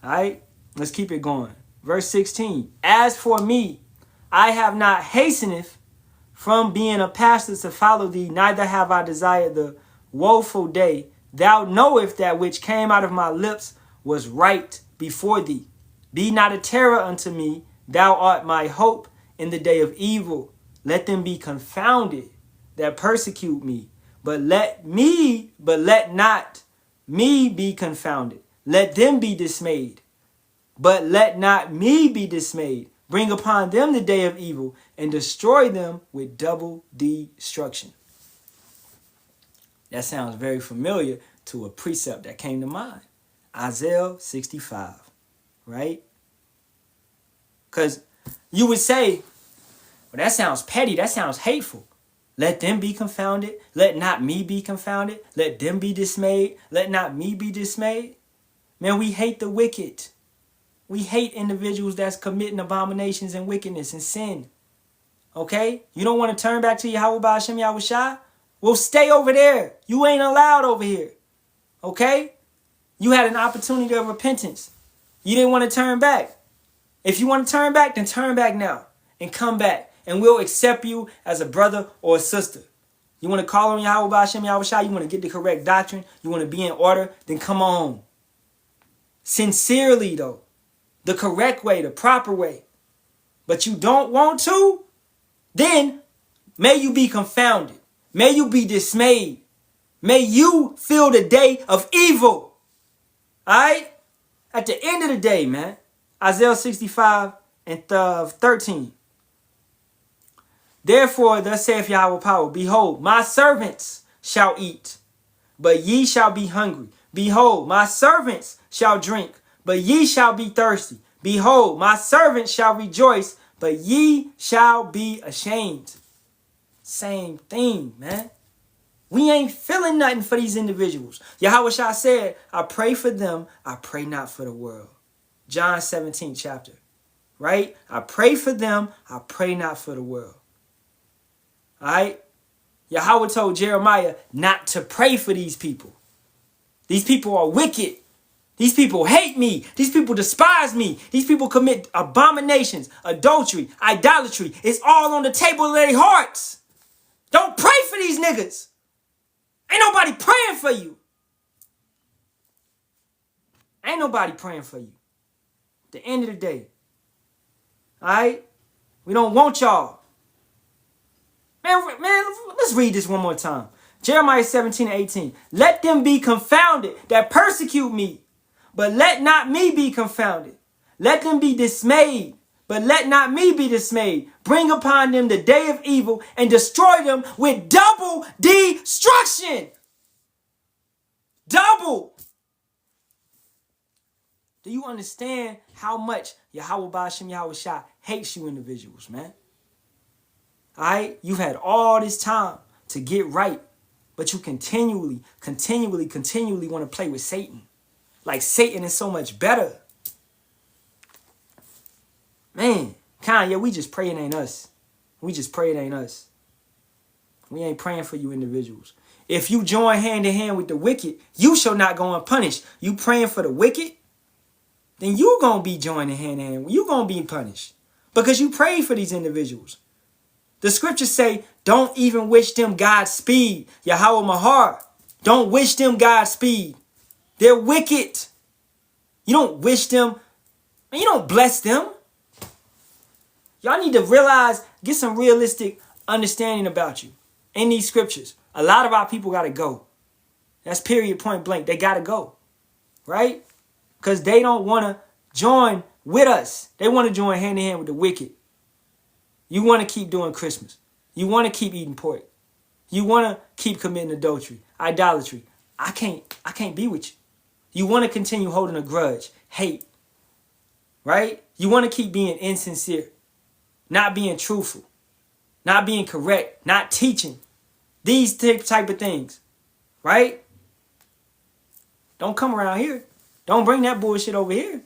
All right, let's keep it going. Verse 16. As for me, I have not hasteneth from being a pastor to follow thee, neither have I desired the woeful day. Thou knowest that which came out of my lips was right before thee. Be not a terror unto me. Thou art my hope in the day of evil. Let them be confounded that persecute me. But let not me be confounded. Let them be dismayed. But let not me be dismayed. Bring upon them the day of evil and destroy them with double destruction. That sounds very familiar to a precept that came to mind. Isaiah 65, right? Because you would say, well, that sounds petty. That sounds hateful. Let them be confounded. Let not me be confounded. Let them be dismayed. Let not me be dismayed. Man, we hate the wicked. We hate individuals that's committing abominations and wickedness and sin. Okay? You don't want to turn back to Yahawah, Bahasham, Yahawashi? Well, stay over there. You ain't allowed over here. Okay? You had an opportunity of repentance. You didn't want to turn back. If you want to turn back, then turn back now and come back. And we'll accept you as a brother or a sister. You want to call on Yahawah, Bahasham, Yahawashi? You want to get the correct doctrine? You want to be in order? Then come on. Sincerely, though. The correct way, the proper way. But you don't want to? Then may you be confounded. May you be dismayed. May you feel the day of evil. Alright? At the end of the day, man. Isaiah 65 and 13. Therefore, thus saith Yahweh power, behold, my servants shall eat, but ye shall be hungry. Behold, my servants shall drink, but ye shall be thirsty. Behold, my servants shall rejoice, but ye shall be ashamed. Same thing, man. We ain't feeling nothing for these individuals. Yahawashi said, I pray for them, I pray not for the world. John 17 chapter, right? I pray for them, I pray not for the world. All right? Yahawah told Jeremiah not to pray for these people. These people are wicked. These people hate me. These people despise me. These people commit abominations, adultery, idolatry. It's all on the table of their hearts. Don't pray for these niggas. Ain't nobody praying for you. Ain't nobody praying for you. At the end of the day. All right? We don't want y'all. Man, let's read this one more time. Jeremiah 17 and 18. Let them be confounded that persecute me, but let not me be confounded. Let them be dismayed, but let not me be dismayed. Bring upon them the day of evil and destroy them with double destruction. Double. Do you understand how much Yahawah, Bahasham, Yahawashi hates you individuals, man? All right? You've had all this time to get right, but you continually want to play with Satan. Like Satan is so much better. Man, Kanye, we just pray it ain't us. We just pray it ain't us. We ain't praying for you individuals. If you join hand in hand with the wicked, you shall not go unpunished. You praying for the wicked, then you going to be joining hand in hand. You going to be punished because you prayed for these individuals. The scriptures say, don't even wish them Godspeed. Yahawah Mahar. Don't wish them Godspeed. They're wicked. You don't wish them. And you don't bless them. Y'all need to realize, get some realistic understanding about you in these scriptures. A lot of our people got to go. That's period, point blank. They got to go. Right? Because they don't want to join with us. They want to join hand in hand with the wicked. You want to keep doing Christmas. You want to keep eating pork. You want to keep committing adultery, idolatry. I can't be with you. You want to continue holding a grudge, hate. Right? You want to keep being insincere, not being truthful, not being correct, not teaching. These type of things. Right? Don't come around here. Don't bring that bullshit over here.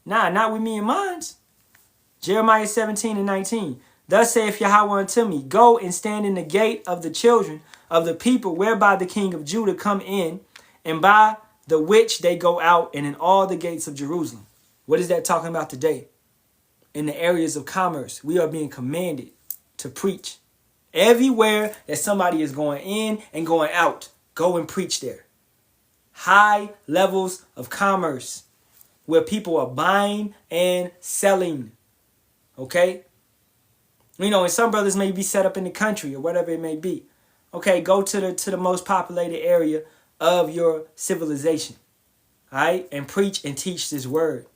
Nah, not with me and mines. Jeremiah 17 and 19. Thus saith Yahawah unto me, go and stand in the gate of the children of the people, whereby the king of Judah come in, and by the which they go out, and in all the gates of Jerusalem. What is that talking about today? In the areas of commerce, we are being commanded to preach. Everywhere that somebody is going in and going out, go and preach there. High levels of commerce, where people are buying and selling. Okay? You know, and some brothers may be set up in the country or whatever it may be. Okay, go to the most populated area of your civilization. All right, and preach and teach this word.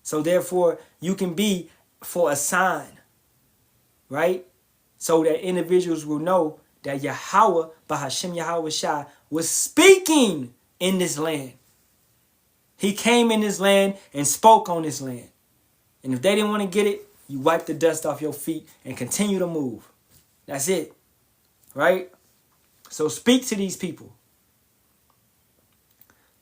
So therefore, you can be for a sign, right? So that individuals will know that Yahawah, Bahasham Yahawashi, was speaking in this land. He came in this land and spoke on this land. And if they didn't want to get it, you wipe the dust off your feet and continue to move. That's it, right? So speak to these people.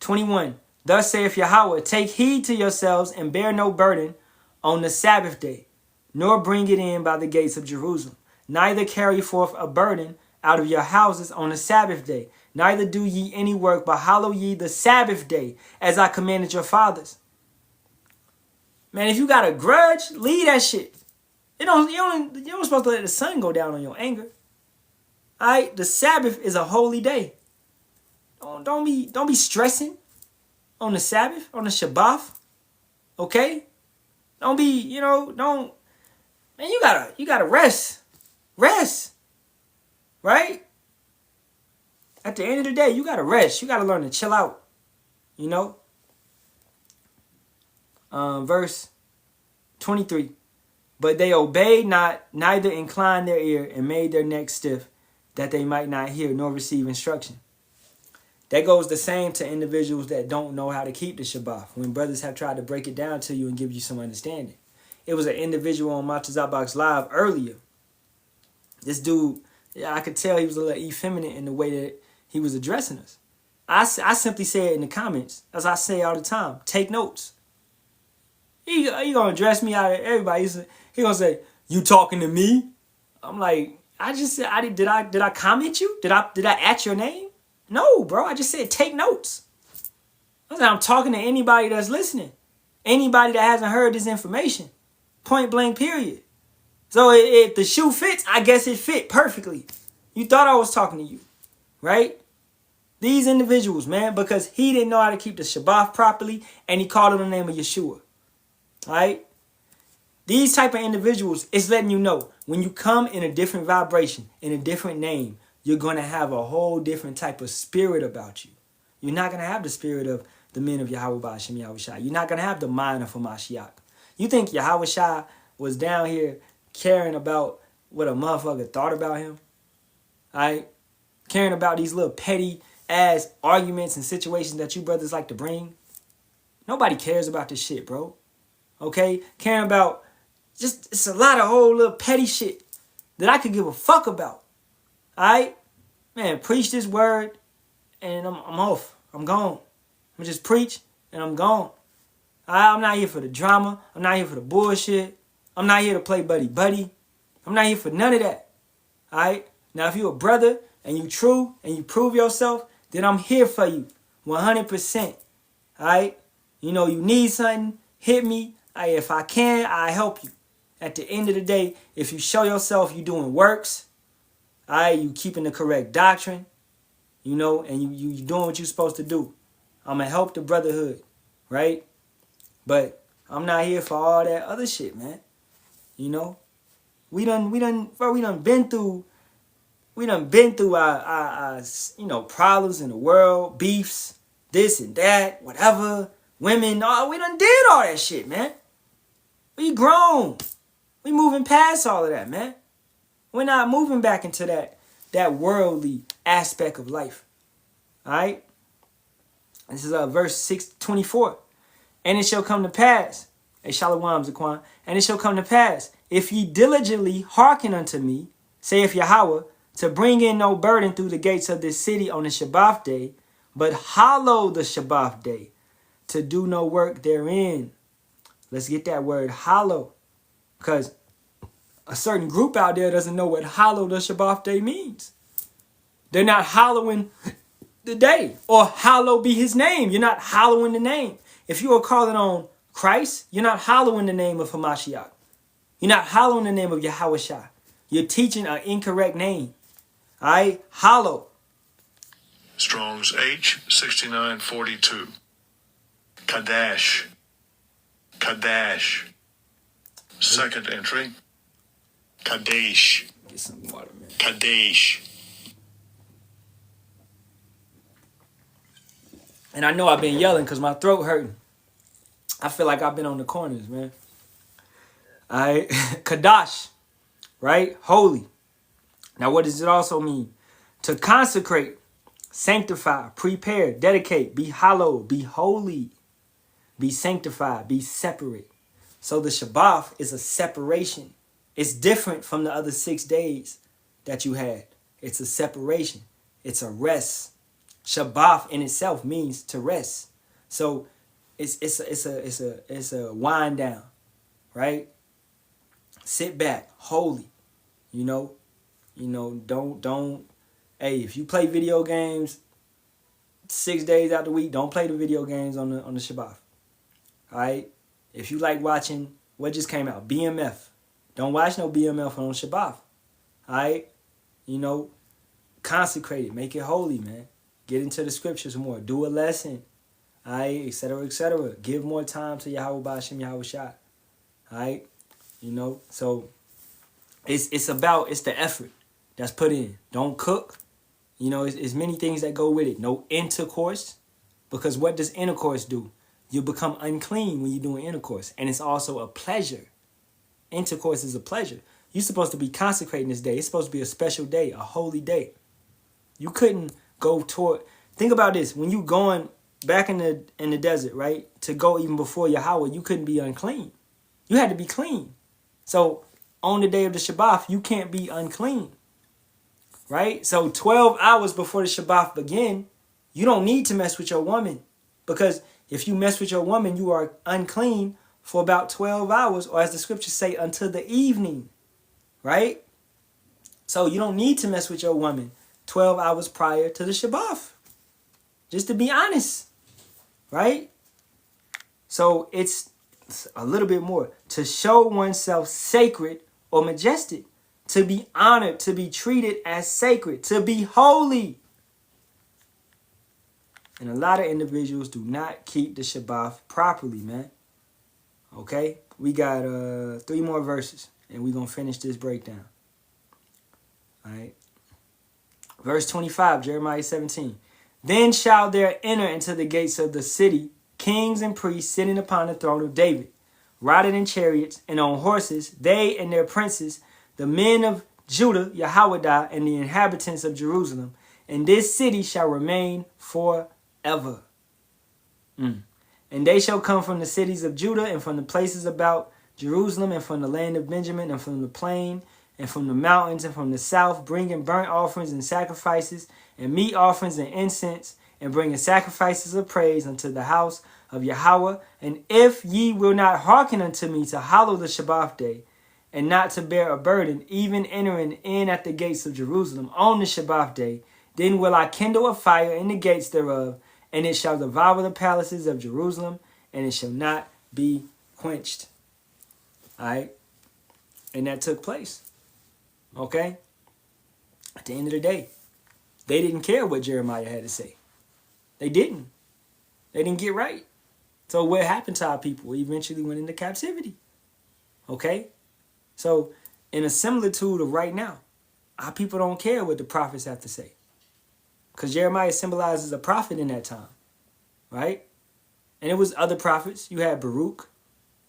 21. Thus saith Yahawah, take heed to yourselves and bear no burden on the Sabbath day, nor bring it in by the gates of Jerusalem. Neither carry forth a burden out of your houses on the Sabbath day. Neither do ye any work, but hallow ye the Sabbath day, as I commanded your fathers. Man, if you got a grudge, leave that shit. You don't supposed to let the sun go down on your anger. All right, the Sabbath is a holy day. Don't be stressing on the Sabbath, on the Shabbat. Okay? Don't be, don't. Man, you gotta rest. Rest. Right? At the end of the day, you gotta rest. You gotta learn to chill out. Verse 23. But they obeyed not, neither inclined their ear, and made their neck stiff, that they might not hear nor receive instruction. That goes the same to individuals that don't know how to keep the Shabbat. When brothers have tried to break it down to you and give you some understanding. It was an individual on Matazabak's Live earlier. This dude, I could tell he was a little effeminate in the way that he was addressing us. I simply say it in the comments, as I say all the time, take notes. He gonna address me out of everybody. He gonna say, you talking to me? I'm like, I just said, did I comment you? Did I at your name? No, bro. I just said take notes. I'm talking to anybody that's listening. Anybody that hasn't heard this information. Point blank, period. So if the shoe fits, I guess it fit perfectly. You thought I was talking to you, right? These individuals, man, because he didn't know how to keep the Shabbat properly, and he called on the name of Yeshua. All right? These type of individuals, it's letting you know, when you come in a different vibration, in a different name, you're going to have a whole different type of spirit about you. You're not going to have the spirit of the men of Yahawah, Bahasham, Yahawashi. You're not going to have the mind of Hamashiach. You think Yahawashi was down here caring about what a motherfucker thought about him? All right? Caring about these little petty ass arguments and situations that you brothers like to bring? Nobody cares about this shit, bro. Okay? Caring about it's a lot of whole little petty shit that I could give a fuck about. Alright? Man, preach this word and I'm off. I'm gone. I'm just preach and I'm gone. I'm not here for the drama. I'm not here for the bullshit. I'm not here to play buddy-buddy. I'm not here for none of that. Alright? Now, if you're a brother and you true and you prove yourself, then I'm here for you. 100%. Alright? You need something, hit me. If I can, I help you. At the end of the day, if you show yourself you doing works, you keeping the correct doctrine, and you doing what you're supposed to do, I'm going to help the brotherhood, right? But I'm not here for all that other shit, man. We done been through our problems in the world, beefs, this and that, whatever, women, we done did all that shit, man. We grown. We moving past all of that, man. We're not moving back into that worldly aspect of life. All right? This is verse 6:24. And it shall come to pass, Shalawam, Zaquan, and it shall come to pass, if ye diligently hearken unto me, saith Yahawah, to bring in no burden through the gates of this city on the Shabbat day, but hallow the Shabbat day, to do no work therein. Let's get that word hallow, because a certain group out there doesn't know what hallow the Shabbat day means. They're not hallowing the day, or hallow be his name. You're not hallowing the name. If you are calling on Christ, you're not hallowing the name of Hamashiach. You're not hallowing the name of Yahawashi. You're teaching an incorrect name. All right? Hallow. Strong's H 6942. Kadash. Kadash. Second entry. Kadesh. Get some water, man. Kadesh. And I know I've been yelling because my throat hurting. I feel like I've been on the corners, man. All right. Kadash, right? Holy. Now, what does it also mean? To consecrate, sanctify, prepare, dedicate, be hallowed, be holy, be sanctified, be separate. So the Shabbat is a separation. It's different from the other 6 days that you had. It's a separation. It's a rest. Shabbat in itself means to rest. So it's a wind down, right? Sit back, holy. Don't. Hey, if you play video games 6 days out the week, don't play the video games on the Shabbat. All right. If you like watching what just came out, BMF, don't watch no BMF on Shabbat. All right. Consecrate it, make it holy, man. Get into the scriptures more. Do a lesson. All right, etc., etc. Give more time to Yahawah, Bahasham, Yahawashi. All right. So it's the effort that's put in. Don't cook. It's many things that go with it. No intercourse, because what does intercourse do? You become unclean when you're doing intercourse, and it's also a pleasure. Intercourse is a pleasure. You're supposed to be consecrating this day. It's supposed to be a special day, a holy day. You couldn't go toward. Think about this: when you going back in the desert, right, to go even before Yahawah, you couldn't be unclean. You had to be clean. So on the day of the Shabbat, you can't be unclean. Right? So 12 hours before the Shabbat begin, you don't need to mess with your woman. Because if you mess with your woman, you are unclean for about 12 hours, or as the scriptures say, until the evening. Right? So you don't need to mess with your woman 12 hours prior to the Shabbat. Just to be honest. Right? So it's a little bit more. To show oneself sacred or majestic. To be honored, to be treated as sacred, to be holy. And a lot of individuals do not keep the Shabbat properly, man. Okay? We got 3 more verses, and we're going to finish this breakdown. All right? Verse 25, Jeremiah 17. Then shall there enter into the gates of the city kings and priests sitting upon the throne of David, riding in chariots and on horses, they and their princes, the men of Judah, Yahawah, and the inhabitants of Jerusalem, and this city shall remain forever. And they shall come from the cities of Judah, and from the places about Jerusalem, and from the land of Benjamin, and from the plain, and from the mountains, and from the south, bringing burnt offerings and sacrifices, and meat offerings and incense, and bringing sacrifices of praise unto the house of Yahawah. And if ye will not hearken unto me to hallow the Shabbat day, and not to bear a burden, even entering in at the gates of Jerusalem on the Shabbat day, then will I kindle a fire in the gates thereof, and it shall devour the palaces of Jerusalem, and it shall not be quenched. All right? And that took place. Okay? At the end of the day, they didn't care what Jeremiah had to say. They didn't. They didn't get right. So what happened to our people? We eventually went into captivity. Okay? So, in a similitude of right now, our people don't care what the prophets have to say. Because Jeremiah symbolizes a prophet in that time. Right? And it was other prophets. You had Barak.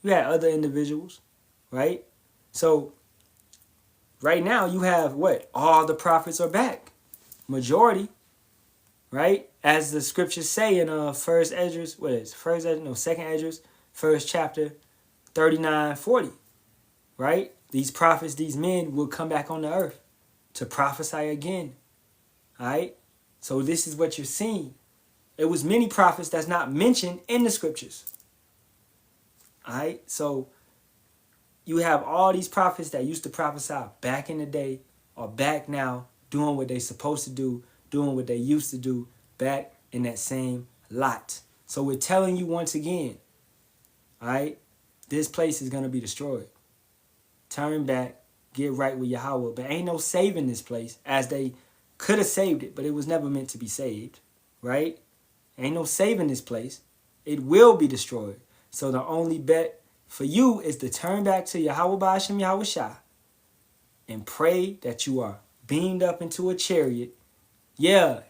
You had other individuals. Right? So, right now you have what? All the prophets are back. Majority. Right? As the scriptures say in 1 Esdras, what is it? 2nd Esdras, 1st chapter, 39-40. Right? These prophets, these men will come back on the earth to prophesy again. All right? So this is what you're seeing. It was many prophets that's not mentioned in the scriptures. All right? So you have all these prophets that used to prophesy back in the day or back now doing what they're supposed to do, doing what they used to do back in that same lot. So we're telling you once again, all right, this place is going to be destroyed. Turn back, get right with Yahawah. But ain't no saving this place, as they could have saved it, but it was never meant to be saved, right? Ain't no saving this place. It will be destroyed. So the only bet for you is to turn back to Yahawah Bahasham Yahawashi and pray that you are beamed up into a chariot. Yeah,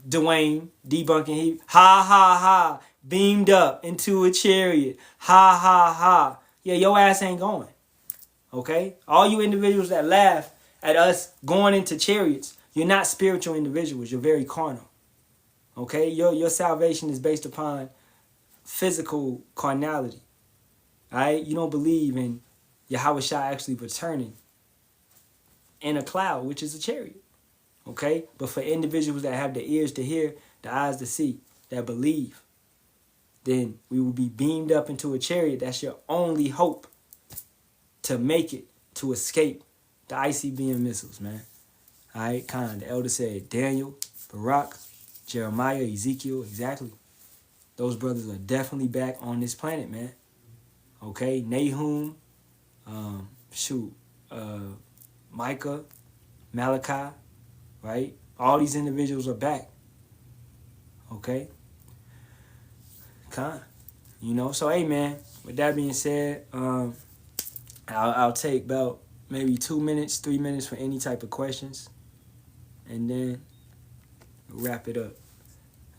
Dwayne, debunking he. Ha, ha, ha. Beamed up into a chariot. Ha, ha, ha. Yeah, your ass ain't going. Okay? All you individuals that laugh at us going into chariots, you're not spiritual individuals. You're very carnal. Okay? Your salvation is based upon physical carnality. Alright? You don't believe in Yahawashi actually returning in a cloud, which is a chariot. Okay? But for individuals that have the ears to hear, the eyes to see, that believe, then we will be beamed up into a chariot. That's your only hope to make it, to escape the ICBM missiles, man. All right, the elder said Daniel, Barak, Jeremiah, Ezekiel, exactly. Those brothers are definitely back on this planet, man. Okay, Nahum, Micah, Malachi, right? All these individuals are back. Okay? You know, so hey, man, with that being said, I'll take about maybe 2 minutes, 3 minutes for any type of questions, and then wrap it up.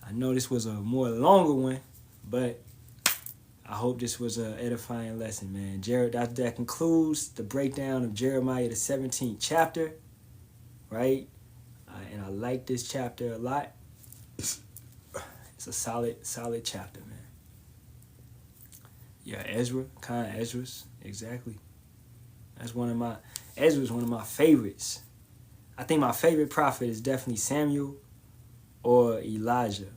I know this was a more longer one, but I hope this was an edifying lesson, man. That concludes the breakdown of Jeremiah, the 17th chapter, right? And I like this chapter a lot. It's a solid chapter, man. Yeah, Ezra's, exactly. Ezra's one of my favorites. I think my favorite prophet is definitely Samuel or Elijah,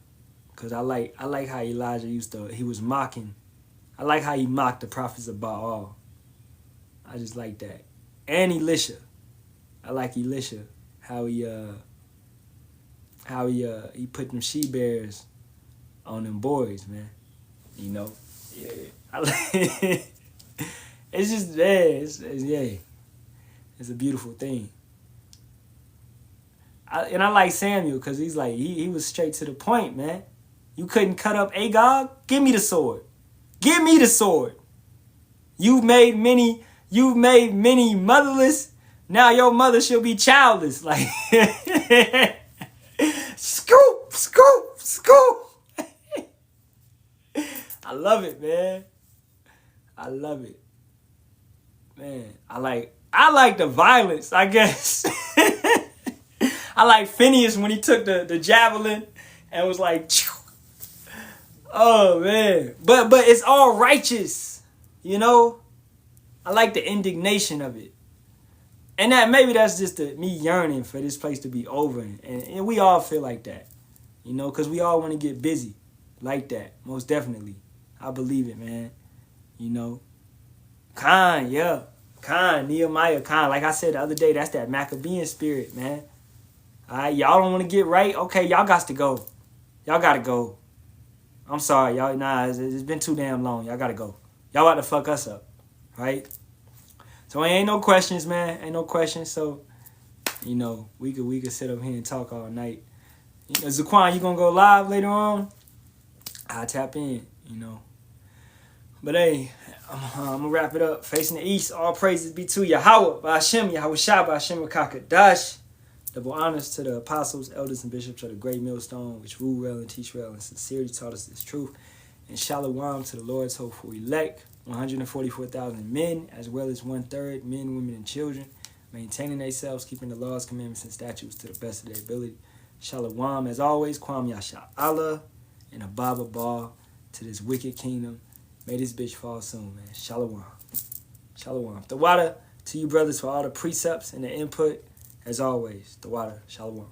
because I like how Elijah he was mocking. I like how he mocked the prophets of Baal. I just like that. And Elisha. I like Elisha, how he put them she bears on them boys, man. You know? Yeah. It's just, yeah. It's a beautiful thing. I like Samuel because he's like, he was straight to the point, man. You couldn't cut up Agag? Give me the sword. Give me the sword. You've made many motherless. Now your mother shall be childless. Like, scoop. I love it, man. I love it. Man, I like the violence, I guess. I like Phineas when he took the javelin and was like, chew. Oh man. But it's all righteous, you know? I like the indignation of it. And maybe that's just me yearning for this place to be over. And we all feel like that, you know, because we all want to get busy like that, most definitely. I believe it, man. You know? Nehemiah, like I said the other day, that's that Maccabean spirit, man. All right, y'all don't want to get right? Okay, y'all got to go. Y'all got to go. I'm sorry, y'all. Nah, it's been too damn long. Y'all got to go. Y'all about to fuck us up, right? So ain't no questions, man. Ain't no questions. So, you know, we could sit up here and talk all night. You know, Zaquan, you gonna go live later on? I'll tap in, you know. But hey, I'm gonna wrap it up. Facing the east, all praises be to Yahawah, Bahasham, Yahawashi, Bahasham, Kakadash. Double honors to the apostles, elders, and bishops of the great millstone, which rule well and teach well and sincerity taught us this truth. And Shalawam to the Lord's hopeful elect, 144,000 men, as well as 1/3 men, women, and children, maintaining themselves, keeping the laws, commandments, and statutes to the best of their ability. Shalawam, as always, Kwam Yasharahla, and a Baba Ball to this wicked kingdom. May this bitch fall soon, man. Shalawam. Shalawam. The water to you brothers for all the precepts and the input. As always, the water. Shalawam.